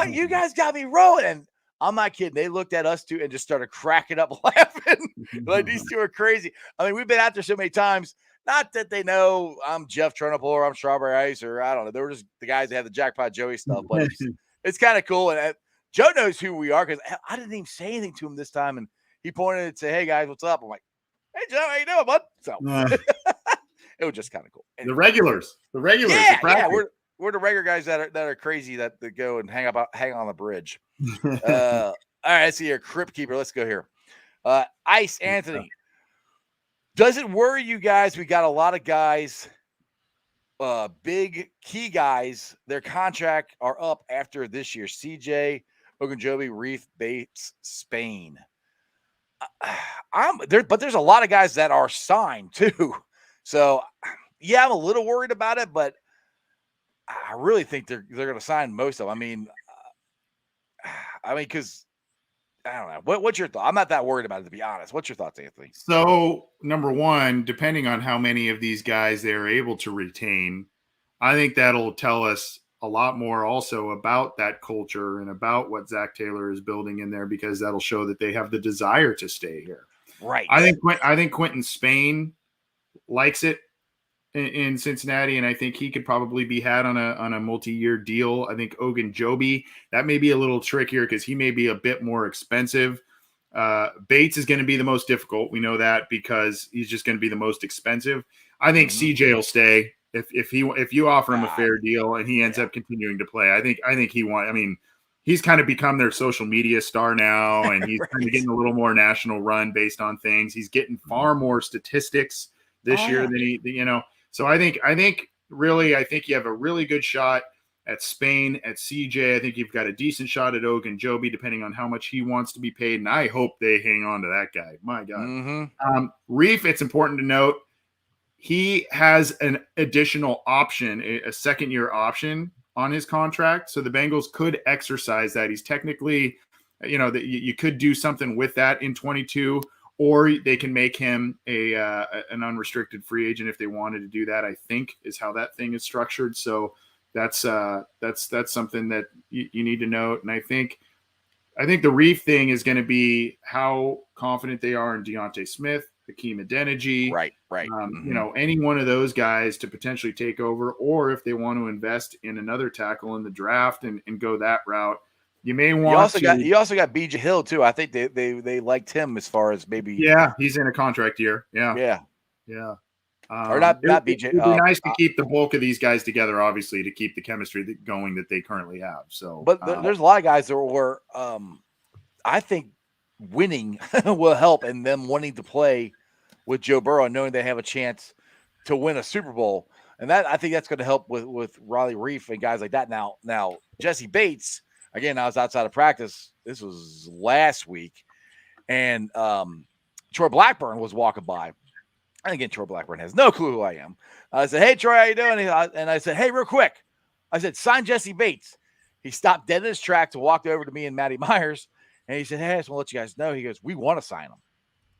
You guys got me rolling. And I'm not kidding. They looked at us too and just started cracking up laughing. Like, these two are crazy. I mean, we've been out there so many times. Not that they know I'm Jeff Trent or I'm Strawberry Ice or I don't know. They were just the guys that have the Jackpot Joey stuff. But it's kind of cool. And Joe knows who we are because I didn't even say anything to him this time. And he pointed and said, hey, guys, what's up? I'm like, hey, Joe, how you doing, bud? So it was just kind of cool. Anyway. The regulars. Yeah, we're the regular guys that are crazy that go and hang on the bridge. All right, let's see here. Crypt Keeper. Let's go here. Ice Anthony. Does it worry you guys? We got a lot of guys, big key guys. Their contract are up after this year. CJ, Ogunjobi, Reef, Bates, Spain. But there's a lot of guys that are signed too. So, yeah, I'm a little worried about it, but I really think they're going to sign most of them. I mean, because I don't know. What's your thought? I'm not that worried about it, to be honest. What's your thoughts, Anthony? So, number one, depending on how many of these guys they're able to retain, I think that'll tell us a lot more also about that culture and about what Zach Taylor is building in there, because that'll show that they have the desire to stay here. Right. I think Quentin Spain likes it in Cincinnati, and I think he could probably be had on a multi-year deal. I think Ogunjobi, that may be a little trickier because he may be a bit more expensive. Bates is going to be the most difficult. We know that because he's just going to be the most expensive. I think CJ will stay if you offer him a fair deal and he ends up continuing to play. I think he wants. I mean, he's kind of become their social media star now, and he's kind of getting a little more national run based on things. He's getting far more statistics this year than he. So I think you have a really good shot at Spain, at CJ. I think you've got a decent shot at Ogunjobi, depending on how much he wants to be paid. And I hope they hang on to that guy. My God. Reef, it's important to note, he has an additional option, a second-year option on his contract. So the Bengals could exercise that. He's technically, you could do something with that in 22. Or they can make him an unrestricted free agent if they wanted to do that, I think, is how that thing is structured. So that's something that you need to note. And I think the Reef thing is going to be how confident they are in Deontay Smith, Hakeem Adeniji. Right. Any one of those guys to potentially take over, or if they want to invest in another tackle in the draft and go that route. You may want you also got BJ Hill too. I think they liked him as far as maybe. Yeah, he's in a contract year. Yeah. Or not BJ. It'd be nice to keep the bulk of these guys together, obviously, to keep the chemistry going that they currently have. So, but there's a lot of guys that were I think winning will help, and them wanting to play with Joe Burrow, knowing they have a chance to win a Super Bowl, and that I think that's going to help with Riley Reef and guys like that. Now Jesse Bates. Again, I was outside of practice. This was last week. And Troy Blackburn was walking by. And again, Troy Blackburn has no clue who I am. I said, hey, Troy, how you doing? And I said, hey, real quick, I said, sign Jesse Bates. He stopped dead in his tracks and walked over to me and Matty Myers. And he said, hey, I just want to let you guys know. He goes, we want to sign him.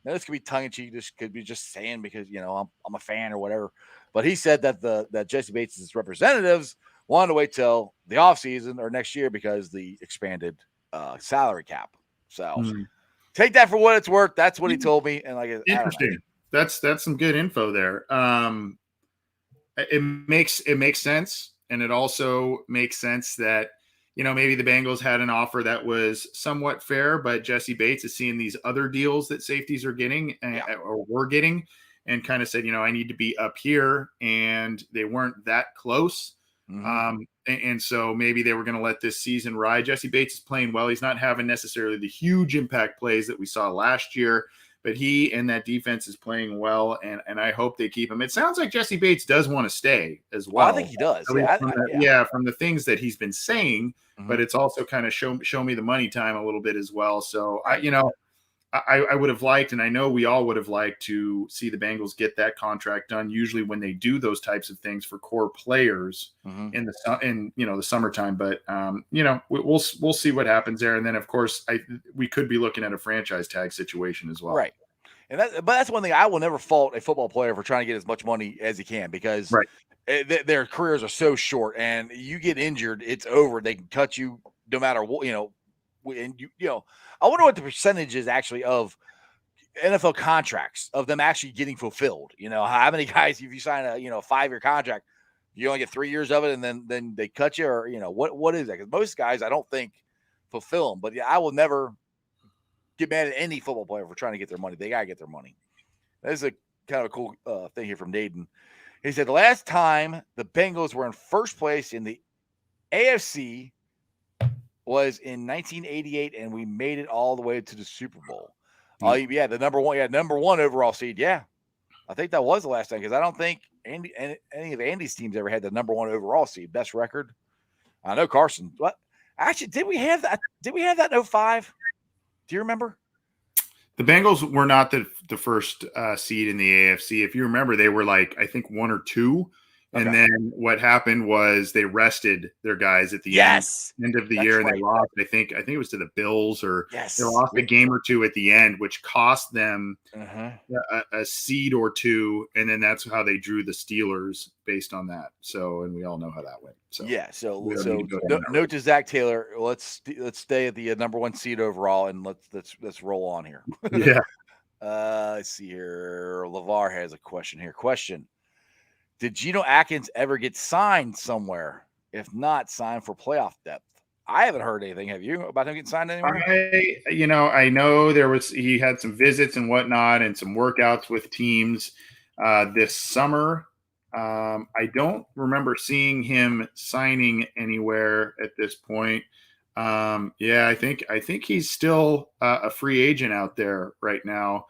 Now, this could be tongue-in-cheek. This could be just saying because, I'm a fan or whatever. But he said that that Jesse Bates' representatives wanted to wait till the offseason or next year because the expanded salary cap. So take that for what it's worth. That's what he told me. And interesting. That's some good info there. It makes sense. And it also makes sense that, maybe the Bengals had an offer that was somewhat fair, but Jesse Bates is seeing these other deals that safeties are getting or were getting and kind of said, I need to be up here, and they weren't that close. And so maybe they were going to let this season ride. Jesse Bates is playing well. He's not having necessarily the huge impact plays that we saw last year, but he and that defense is playing well, and I hope they keep him. It sounds like Jesse Bates does want to stay as well. I think he does. From the things that he's been saying, but it's also kind of show me the money time a little bit as well. So I would have liked, and I know we all would have liked to see the Bengals get that contract done. Usually when they do those types of things for core players in the summertime, but we'll see what happens there. And then of course we could be looking at a franchise tag situation as well. Right. But that's one thing I will never fault a football player for trying to get as much money as he can because their careers are so short, and you get injured, it's over. They can cut you no matter what, and I wonder what the percentage is actually of NFL contracts of them actually getting fulfilled. How many guys, if you sign a 5-year contract, you only get 3 years of it, and then they cut you, or what is that? Because most guys, I don't think fulfill them. But I will never get mad at any football player for trying to get their money. They gotta get their money. This is a kind of a cool thing here from Naden. He said the last time the Bengals were in first place in the AFC was in 1988, and we made it all the way to the Super Bowl. The number one overall seed. Yeah, I think that was the last time because I don't think any of Andy's teams ever had the number one overall seed, best record. I know Carson. What? Actually, did we have that? Did we have that in 05? Do you remember? The Bengals were not the first seed in the AFC. If you remember, they were I think 1 or 2. And then what happened was they rested their guys at the end of the year, and they lost. I think it was to the Bills, or they lost a game or two at the end, which cost them a seed or two. And then that's how they drew the Steelers based on that. So, and we all know how that went. So note to Zach Taylor. Let's stay at the number one seed overall, and let's roll on here. Let's see here. LeVar has a question here. Did Geno Atkins ever get signed somewhere? If not, signed for playoff depth? I haven't heard anything. Have you about him getting signed anywhere? I know he had some visits and whatnot and some workouts with teams this summer. I don't remember seeing him signing anywhere at this point. I think he's still a free agent out there right now.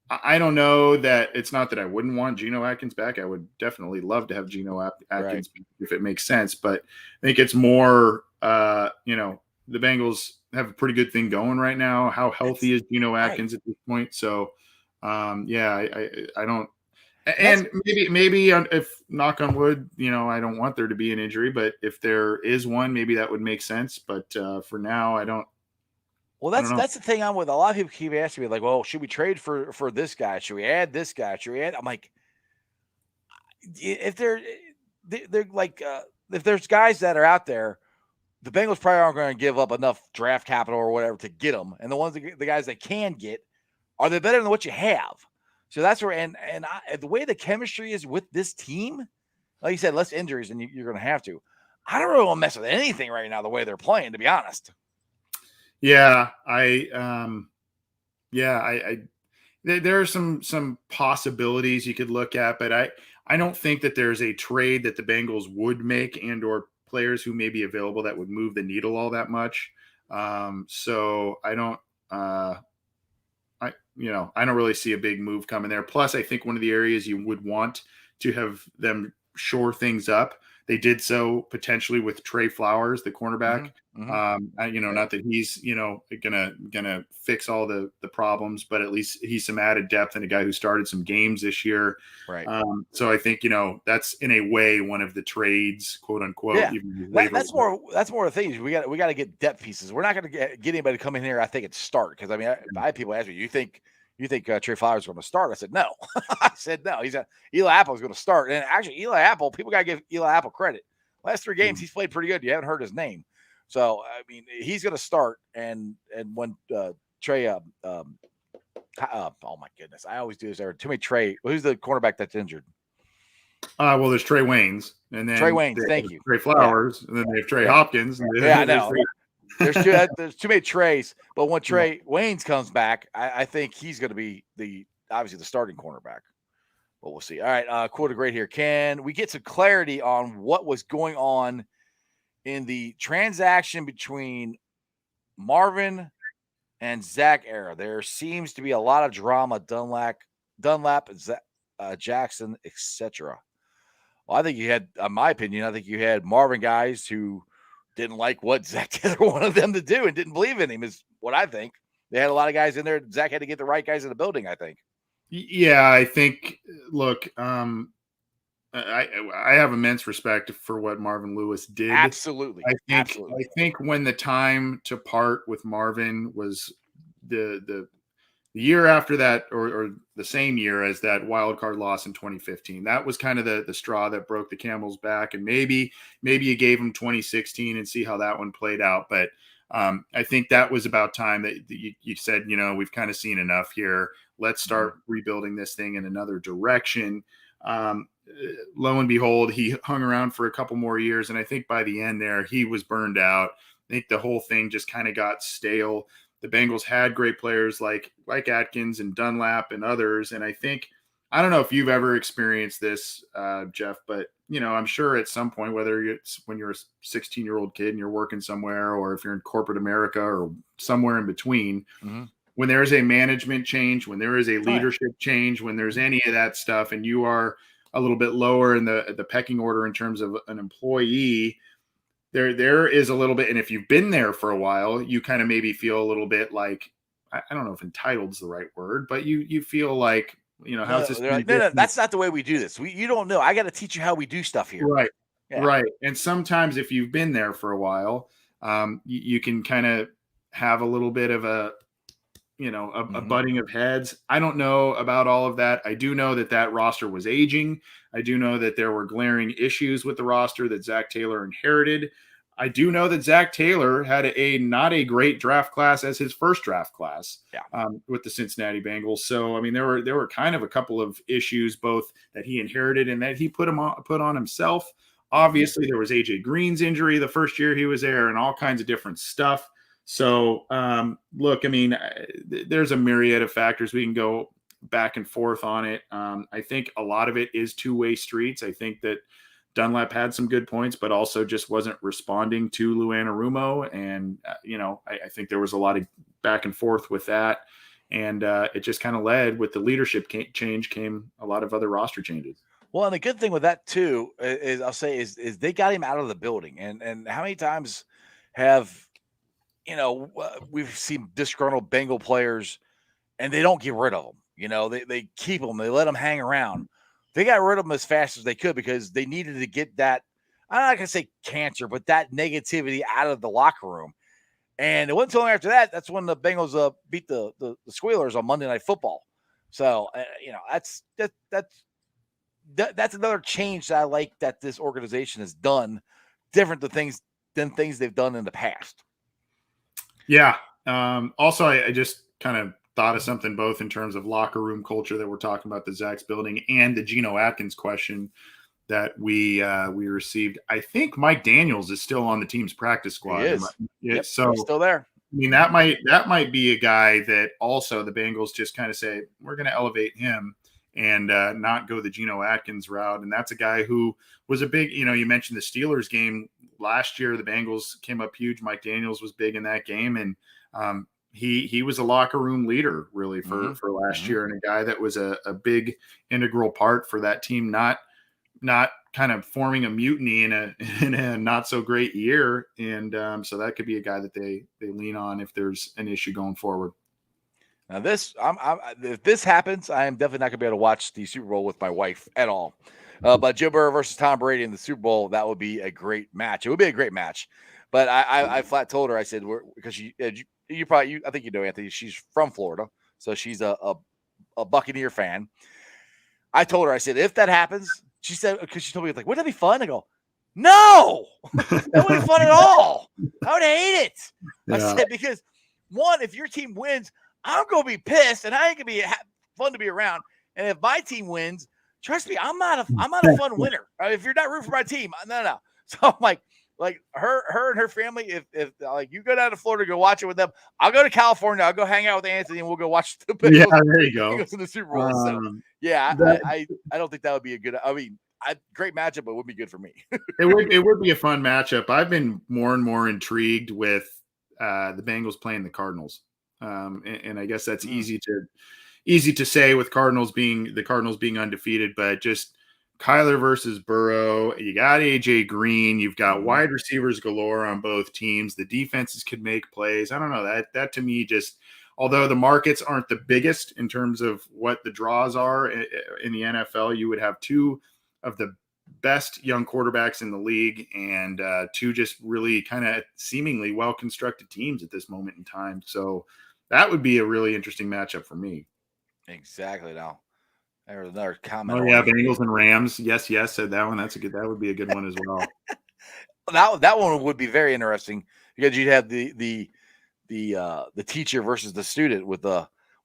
I don't know that it's not that I wouldn't want Geno Atkins back. I would definitely love to have Geno Atkins back if it makes sense. But I think it's more, the Bengals have a pretty good thing going right now. How healthy is Geno Atkins at this point? So, I don't. And maybe if knock on wood, I don't want there to be an injury, but if there is one, maybe that would make sense. But for now, I don't. Well, that's the thing I'm with. A lot of people keep asking me, well, should we trade for this guy? Should we add this guy? Should we add? I'm like, if if there's guys that are out there, the Bengals probably aren't going to give up enough draft capital or whatever to get them. And the guys they can get, are they better than what you have? So that's where, and the way the chemistry is with this team, like you said, less injuries than you're going to have to. I don't really want to mess with anything right now, the way they're playing, to be honest. Yeah, there are some possibilities you could look at, but I don't think that there's a trade that the Bengals would make and or players who may be available that would move the needle all that much. So I don't really see a big move coming there. Plus, I think one of the areas you would want to have them shore things up, They did so potentially with Trey Flowers, the cornerback. Not that he's, gonna fix all the problems, but at least he's some added depth and a guy who started some games this year. Right. So I think, that's in a way one of the trades, quote unquote. Yeah. That's more the thing. We got to get depth pieces. We're not going to get anybody to come in here, I think, and start. Because I had people ask me, you think Trey Flowers is going to start? I said no. I said no. Eli Apple is going to start. And actually, Eli Apple, people got to give Eli Apple credit. Last 3 games, he's played pretty good. You haven't heard his name. So, I mean, he's going to start. And when Trey, oh my goodness, I always do this. There are too many Trey. Who's the cornerback that's injured? Well, there's Trey Waynes, and then Trey Waynes. Thank you. Trey Flowers, and then they have Trey Hopkins. And I know. There's too many Treys, but when Trey Waynes comes back, I think he's going to be obviously the starting cornerback. But we'll see. All right, quote a great here. Can we get some clarity on what was going on in the transaction between Marvin and Zach era? There seems to be a lot of drama. Dunlap, Jackson, etc. Well, I think you had, in my opinion, you had Marvin guys who didn't like what Zach Taylor wanted them to do and didn't believe in him, is what I think. They had a lot of guys in there. Zach had to get the right guys in the building, I think. Yeah, I think, look, I have immense respect for what Marvin Lewis did. Absolutely. I think when the time to part with Marvin was the year after that, or the same year as that wild card loss in 2015, that was kind of the straw that broke the camel's back. And maybe you gave him 2016 and see how that one played out. But I think that was about time that you said, we've kind of seen enough here. Let's start rebuilding this thing in another direction. Lo and behold, he hung around for a couple more years. And I think by the end there, he was burned out. I think the whole thing just kind of got stale. The Bengals had great players like Atkins and Dunlap and others. And I don't know if you've ever experienced this, Jeff, but, I'm sure at some point, whether it's when you're a 16-year-old kid and you're working somewhere, or if you're in corporate America or somewhere in between, when there is a management change, when there is a leadership change, when there's any of that stuff, and you are a little bit lower in the pecking order in terms of an employee, there is a little bit, and if you've been there for a while, you kind of maybe feel a little bit like, I don't know if entitled is the right word, but you feel like, how's this? No, that's not the way we do this. You don't know. I got to teach you how we do stuff here. Right. Yeah. Right. And sometimes if you've been there for a while, you can kind of have a little bit of a butting of heads. I don't know about all of that. I do know that roster was aging. I do know that there were glaring issues with the roster that Zach Taylor inherited. I do know that Zach Taylor had not a great draft class as his first draft class with the Cincinnati Bengals. So, I mean, there were kind of a couple of issues, both that he inherited and that he put on himself. Obviously, there was AJ Green's injury the first year he was there and all kinds of different stuff. So, look, I mean, there's a myriad of factors. We can go back and forth on it. I think a lot of it is two-way streets. I think that Dunlap had some good points, but also just wasn't responding to Lou Anarumo. And, I think there was a lot of back and forth with that. And it just kind of led with the leadership change came a lot of other roster changes. Well, and the good thing with that too is I'll say is they got him out of the building. And how many times have, we've seen disgruntled Bengal players and they don't get rid of them. They keep them, they let them hang around. They got rid of them as fast as they could because they needed to get that, I'm not going to say cancer, but that negativity out of the locker room. And it wasn't until after that, that's when the Bengals beat the Squealers on Monday Night Football. So, that's another change that I like that this organization has done, different than things they've done in the past. Yeah. Also, I just kind of thought of something both in terms of locker room culture that we're talking about the Zach's building and the Geno Atkins question that we received. I think Mike Daniels is still on the team's practice squad. He is. Yep, so he's still there. I mean, that might be a guy that also the Bengals just kind of say, we're going to elevate him and not go the Geno Atkins route. And that's a guy who was a big, you mentioned the Steelers game last year. The Bengals came up huge. Mike Daniels was big in that game. And he was a locker room leader really for last year, and a guy that was a big integral part for that team, not not kind of forming a mutiny in a not so great year. And so that could be a guy that they lean on if there's an issue going forward. Now if this happens, I am definitely not gonna be able to watch the Super Bowl with my wife at all. But Joe Burrow versus Tom Brady in the Super Bowl, that would be a great match. It would be a great match. But I flat told her, I said, because you I think you know, Anthony, she's from Florida, so she's a Buccaneer fan. I told her, I said, if that happens, she said, because she told me, like, wouldn't that be fun? I go, no, that wouldn't be fun at all. I would hate it. Yeah. I said, because one, if your team wins, I'm going to be pissed, and I ain't going to be fun to be around. And if my team wins, trust me, I'm not a fun winner. If you're not rooting for my team, no. So I'm like her and her family, if like you go down to Florida, go watch it with them. I'll go to California. I'll go hang out with Anthony, and we'll go watch the Bengals. Yeah, there you go. In the Super Bowl. So yeah, I don't think that would be a good. I mean, great matchup, but it would be good for me. It would be a fun matchup. I've been more and more intrigued with the Bengals playing the Cardinals, and I guess that's easy to say with the Cardinals being undefeated, but just Kyler versus Burrow, you got AJ Green, you've got wide receivers galore on both teams. The defenses could make plays. I don't know, that to me, just although the markets aren't the biggest in terms of what the draws are in the NFL, you would have two of the best young quarterbacks in the league and two just really kind of seemingly well-constructed teams at this moment in time. So that would be a really interesting matchup for me. Exactly. Now, there's another comment. Oh yeah, Bengals and Rams. Yes, said that one. That would be a good one as well. that one would be very interesting because you'd have the teacher versus the student with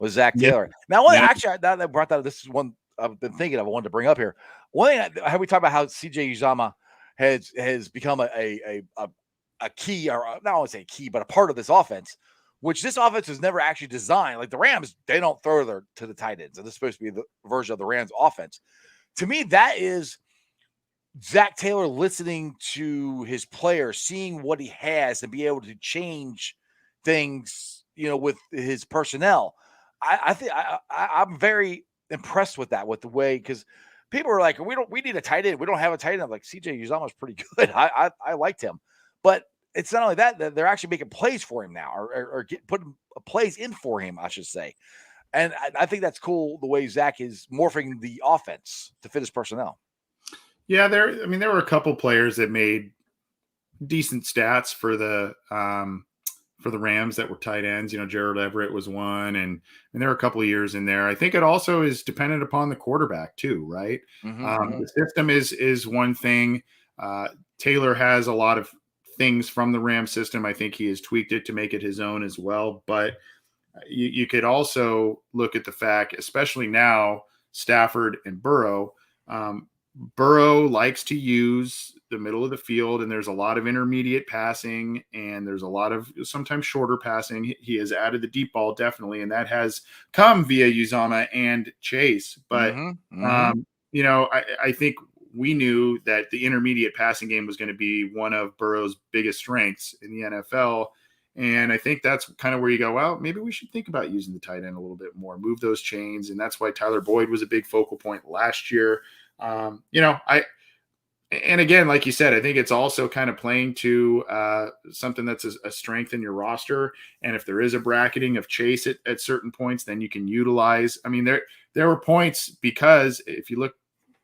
Zach Taylor. Now, actually, now that I brought that, this is one I've been thinking of. I wanted to bring up here. One thing, have we talked about how CJ Uzomah has become a key, or not only say key, but a part of this offense, which this offense was never actually designed. Like the Rams, they don't throw to the tight ends. And this is supposed to be the version of the Rams offense. To me, that is Zach Taylor listening to his players, seeing what he has, and be able to change things, with his personnel. I think I'm very impressed with that, with the way, because people are like, we need a tight end. We don't have a tight end. I'm like, CJ Uzomah is pretty good. I liked him, but it's not only that they're actually making plays for him now, or putting plays in for him, I should say. And I think that's cool, the way Zach is morphing the offense to fit his personnel. Yeah, there were a couple players that made decent stats for the Rams that were tight ends. Gerald Everett was one, and there were a couple of years in there. I think it also is dependent upon the quarterback too, right? The system is one thing. Taylor has a lot of things from the Rams system. I think he has tweaked it to make it his own as well. But you could also look at the fact, especially now, Stafford and Burrow. Burrow likes to use the middle of the field, and there's a lot of intermediate passing, and there's a lot of sometimes shorter passing. He has added the deep ball, definitely, and that has come via Uzomah and Chase. But, I think we knew that the intermediate passing game was going to be one of Burrow's biggest strengths in the NFL. And I think that's kind of where you go, well, maybe we should think about using the tight end a little bit more, move those chains. And that's why Tyler Boyd was a big focal point last year. And again, like you said, I think it's also kind of playing to something that's a strength in your roster. And if there is a bracketing of Chase at certain points, then you can utilize. I mean, there were points, because if you look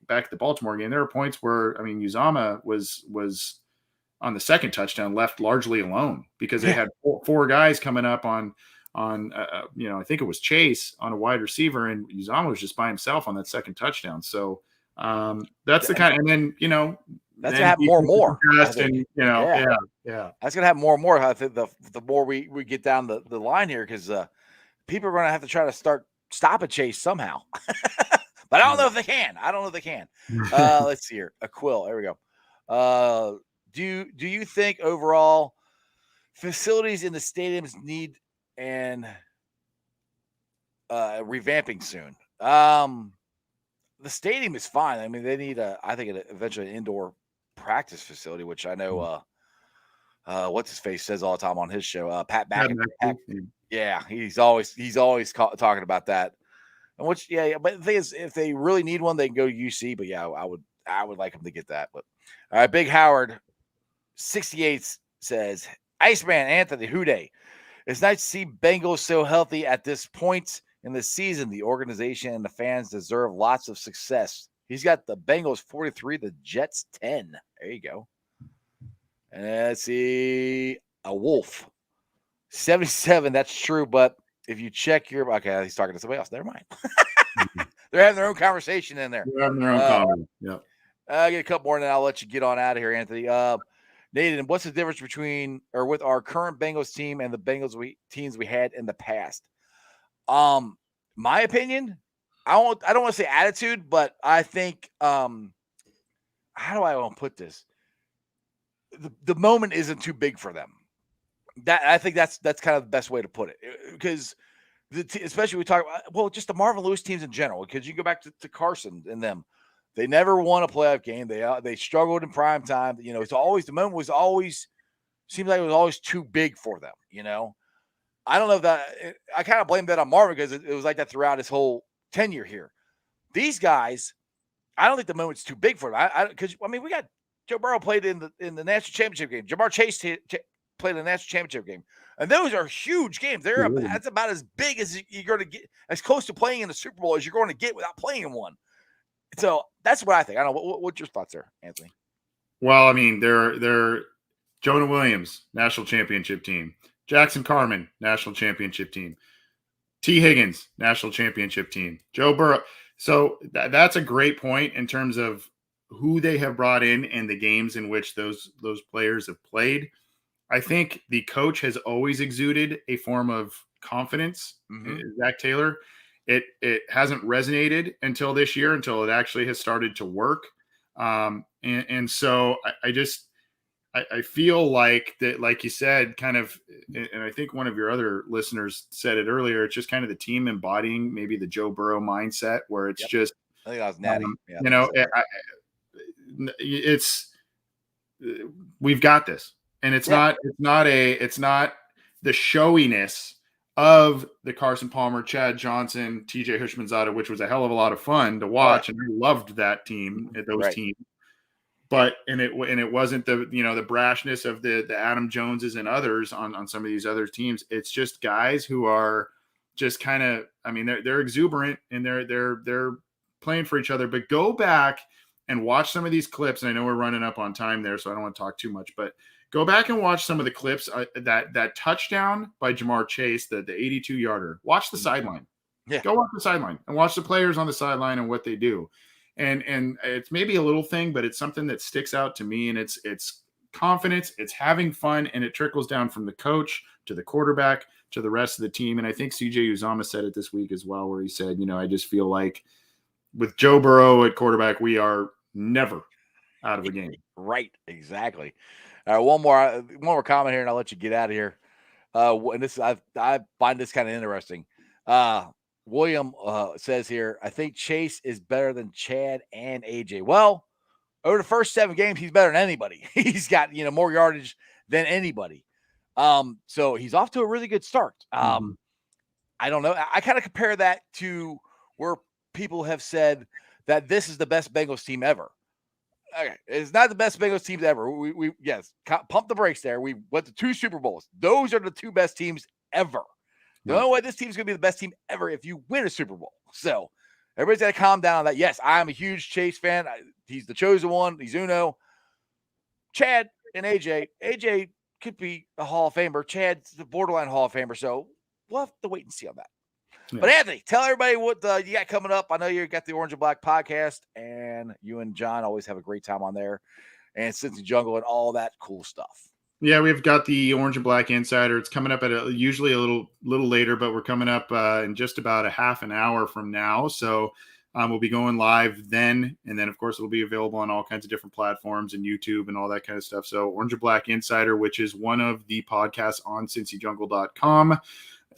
back at the Baltimore game, there were points where, Uzomah was on the second touchdown left largely alone, because they had four guys coming up on I think it was Chase on a wide receiver, and Uzomah was just by himself on that second touchdown. So that's the kind, and then that's gonna have more and more. That's gonna have more and more. I think the more we get down the line here, because people are gonna have to try to stop a Chase somehow. But I don't know if they can. Let's see here. A quill. There we go. Do you think overall facilities in the stadiums need and revamping soon? The stadium is fine. I mean, they need eventually an indoor practice facility, which I know what's his face says all the time on his show. Pat McAfee. Yeah, he's always talking about that. And but the thing is, if they really need one, they can go to UC. But yeah, I would I would like him to get that. But all right, Big Howard 68 says, Iceman Anthony Houday. It's nice to see Bengals so healthy at this point in the season. The organization and the fans deserve lots of success. He's got the Bengals 43, the Jets 10. There you go. And let's see, a Wolf 77. That's true, but if you check your, okay, he's talking to somebody else. Never mind. They're having their own conversation in there. They're having their own conversation. Yeah. I'll get a couple more, and then I'll let you get on out of here, Anthony. Nathan, what's the difference between or with our current Bengals team and the Bengals teams we had in the past? My opinion, I don't want to say attitude, but I think how do I want to put this? The moment isn't too big for them. That I think that's kind of the best way to put it, because especially we talk about just the Marvin Lewis teams in general. Because you go back to Carson and them, they never won a playoff game. They struggled in prime time. It's always the moment was always seemed like it was always too big for them. I don't know if that I kind of blame that on Marvin because it was like that throughout his whole tenure here. These guys, I don't think the moment's too big for them. Because we got Joe Burrow played in the national championship game. Jamar Chase played in the national championship game, and those are huge games. That's about as big as you're going to get, as close to playing in the Super Bowl as you're going to get without playing in one. So that's what I think. I don't know. What's your thoughts there, Anthony? Well, they're Jonah Williams, national championship team. Jackson Carman, national championship team. T. Higgins, national championship team. Joe Burrow. So that's a great point in terms of who they have brought in and the games in which those players have played. I think the coach has always exuded a form of confidence. Zach Taylor. It hasn't resonated until this year, until it actually has started to work. And so I feel like that, like you said, kind of, and I think one of your other listeners said it earlier, it's just kind of the team embodying maybe the Joe Burrow mindset where it's just, I think that was Natty. We've got this. And it's not the showiness of the Carson Palmer, Chad Johnson, TJ Hushmanzada, which was a hell of a lot of fun to watch. And I loved that team, those teams. But it wasn't the brashness of the Adam Joneses and others on some of these other teams. It's just guys who are just kind of, they're exuberant and they're playing for each other. But go back and watch some of these clips. And I know we're running up on time there, so I don't want to talk too much, but go back and watch some of the clips. That touchdown by Jamar Chase, the 82-yarder. Watch the sideline. Yeah. Go watch the sideline and watch the players on the sideline and what they do. And it's maybe a little thing, but it's something that sticks out to me. And it's confidence, it's having fun, and it trickles down from the coach to the quarterback to the rest of the team. And I think CJ Uzama said it this week as well, where he said, I just feel like with Joe Burrow at quarterback, we are never out of the game. Right. Exactly. All right, one more comment here, and I'll let you get out of here. And this I find this kind of interesting. William says here, I think Chase is better than Chad and AJ. Well, over the first 7 games, he's better than anybody. He's got more yardage than anybody. So he's off to a really good start. I don't know. I kind of compare that to where people have said that this is the best Bengals team ever. Okay, it's not the best Bengals teams ever. We pump the brakes there. We went to 2 Super Bowls. Those are the 2 best teams ever. The only way this team's going to be the best team ever if you win a Super Bowl. So everybody's got to calm down on that. Yes, I'm a huge Chase fan. He's the chosen one. He's Uno. Chad and AJ. AJ could be a Hall of Famer. Chad's the borderline Hall of Famer. So we'll have to wait and see on that. Yeah. But Anthony, tell everybody what you got coming up. I know you got the Orange and Black podcast, and you and John always have a great time on there, and Cincy Jungle and all that cool stuff. Yeah, we've got the Orange and Black Insider. It's coming up at usually a little later, but we're coming up in just about a half an hour from now. So we'll be going live then, and then of course it'll be available on all kinds of different platforms and YouTube and all that kind of stuff. So Orange and Black Insider, which is one of the podcasts on cincyjungle.com.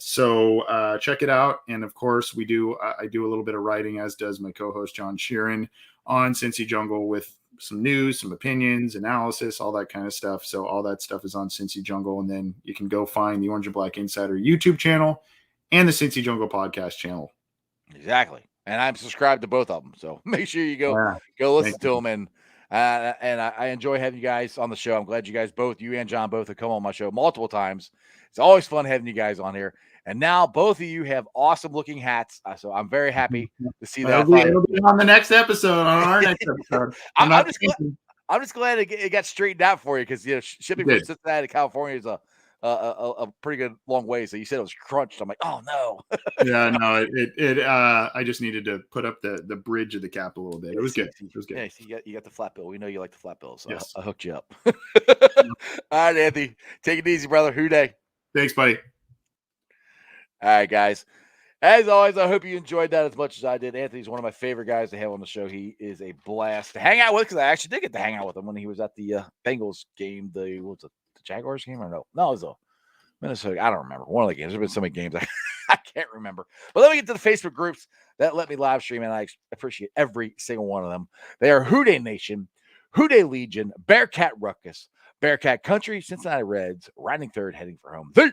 So check it out. And of course I do a little bit of writing, as does my co-host John Sheeran, on Cincy Jungle with some news, some opinions, analysis, all that kind of stuff. So all that stuff is on Cincy Jungle. And then you can go find the Orange and Black Insider YouTube channel and the Cincy Jungle podcast channel. Exactly. And I'm subscribed to both of them. So make sure you go listen to them. And I enjoy having you guys on the show. I'm glad you guys both, you and John, both have come on my show multiple times. It's always fun having you guys on here. And now both of you have awesome looking hats. So I'm very happy to see that. It'll be on the next episode, on our next episode. I'm just glad it got straightened out for you, because shipping from Cincinnati to California is a pretty good long way. So you said it was crunched. I'm like, oh no. Yeah, no, I just needed to put up the bridge of the cap a little bit. It was good. It was good. Yeah, so you got the flat bill. We know you like the flat bill, so yes. I hooked you up. All right, Anthony, take it easy, brother. Hooday. Thanks, buddy. All right, guys. As always, I hope you enjoyed that as much as I did. Anthony's one of my favorite guys to have on the show. He is a blast to hang out with, because I actually did get to hang out with him when he was at the Bengals game. The Jaguars game, or no, it was a Minnesota. I don't remember. One of the games. There's been so many games I can't remember. But let me get to the Facebook groups that let me live stream, and I appreciate every single one of them. They are Houday Nation, Houday Legion, Bearcat Ruckus, Bearcat Country, Cincinnati Reds, riding third, heading for home, the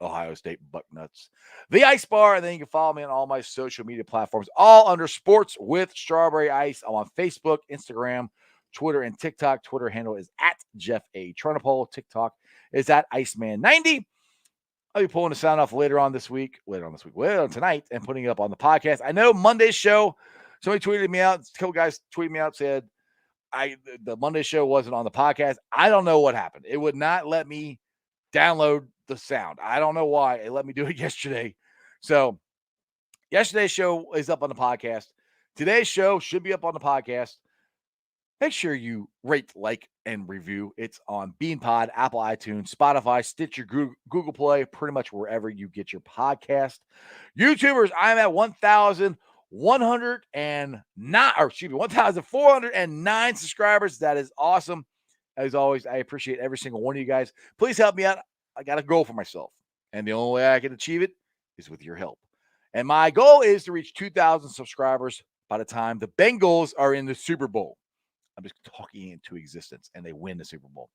Ohio State Bucknuts, the Ice Bar, and then you can follow me on all my social media platforms, all under Sports with Strawberry Ice. I'm on Facebook, Instagram, Twitter, and TikTok. Twitter handle is at Jeff A. Trunapole. TikTok is at Iceman90. I'll be pulling the sound off later on tonight, and putting it up on the podcast. I know Monday's show, somebody tweeted me out, a couple guys tweeted me out, said the Monday show wasn't on the podcast. I don't know what happened. It would not let me download the sound. I don't know why. It let me do it yesterday. So yesterday's show is up on the podcast. Today's show should be up on the podcast. Make sure you rate, like, and review. It's on BeanPod, Apple iTunes, Spotify, Stitcher, Google Play, pretty much wherever you get your podcast. YouTubers, I'm at 1,409 subscribers. That is awesome. As always, I appreciate every single one of you guys. Please help me out. I got a goal for myself, and the only way I can achieve it is with your help. And my goal is to reach 2,000 subscribers by the time the Bengals are in the Super Bowl. I'm just talking into existence, and they win the Super Bowl.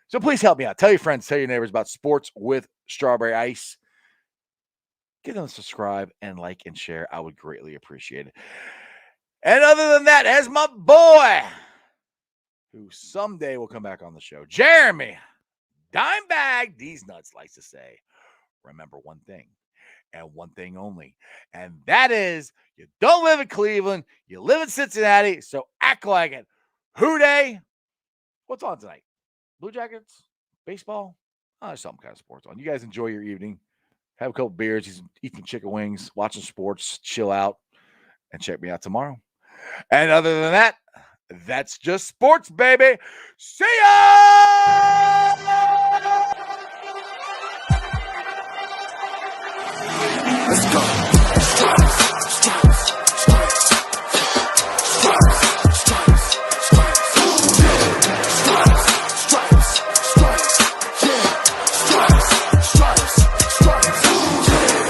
So please help me out. Tell your friends, tell your neighbors about Sports with Strawberry Ice. Give them a subscribe and like and share. I would greatly appreciate it. And other than that, as my boy, who someday will come back on the show, Jeremy Dimebag These Nuts likes to say, remember one thing, and one thing only, and that is, you don't live in Cleveland, you live in Cincinnati, so act like it. Houday. What's on tonight? Blue Jackets? Baseball? There's some kind of sports on. You guys enjoy your evening. Have a couple beers, eat some chicken wings, watching sports, chill out, and check me out tomorrow. And other than that, that's just sports, baby. See ya! Let's go.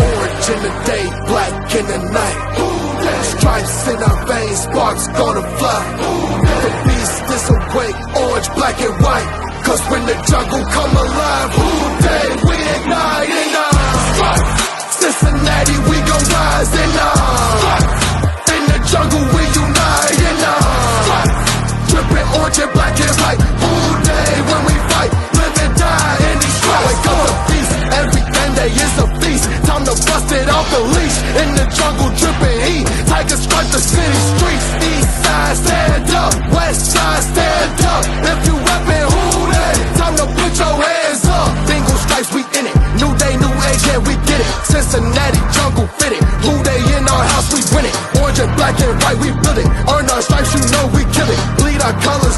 Orange in the day, black in the night. Stripes in our veins, sparks gonna fly. The beast is awake, orange, black, and white. Cause when the jungle come alive, Houday, we ignite in Cincinnati, we gon' rise in in the jungle, we unite in dripping orange and black and white. Houday, when we fight, live and die in these stripes. Wake up the beast, every day is a feast. Time to bust it off the leash. In the jungle, dripping heat. Tigers strike the city streets. East side, stand up. West side, stand up. If you reppin' Houday, time to put your hands up. Bengal stripes, we in it. New day, new age, yeah, we get it. Cincinnati jungle fitted. Houday in our house, we win it. Orange and black and white, we build it. Earn our stripes, you know we kill it. Bleed our colors.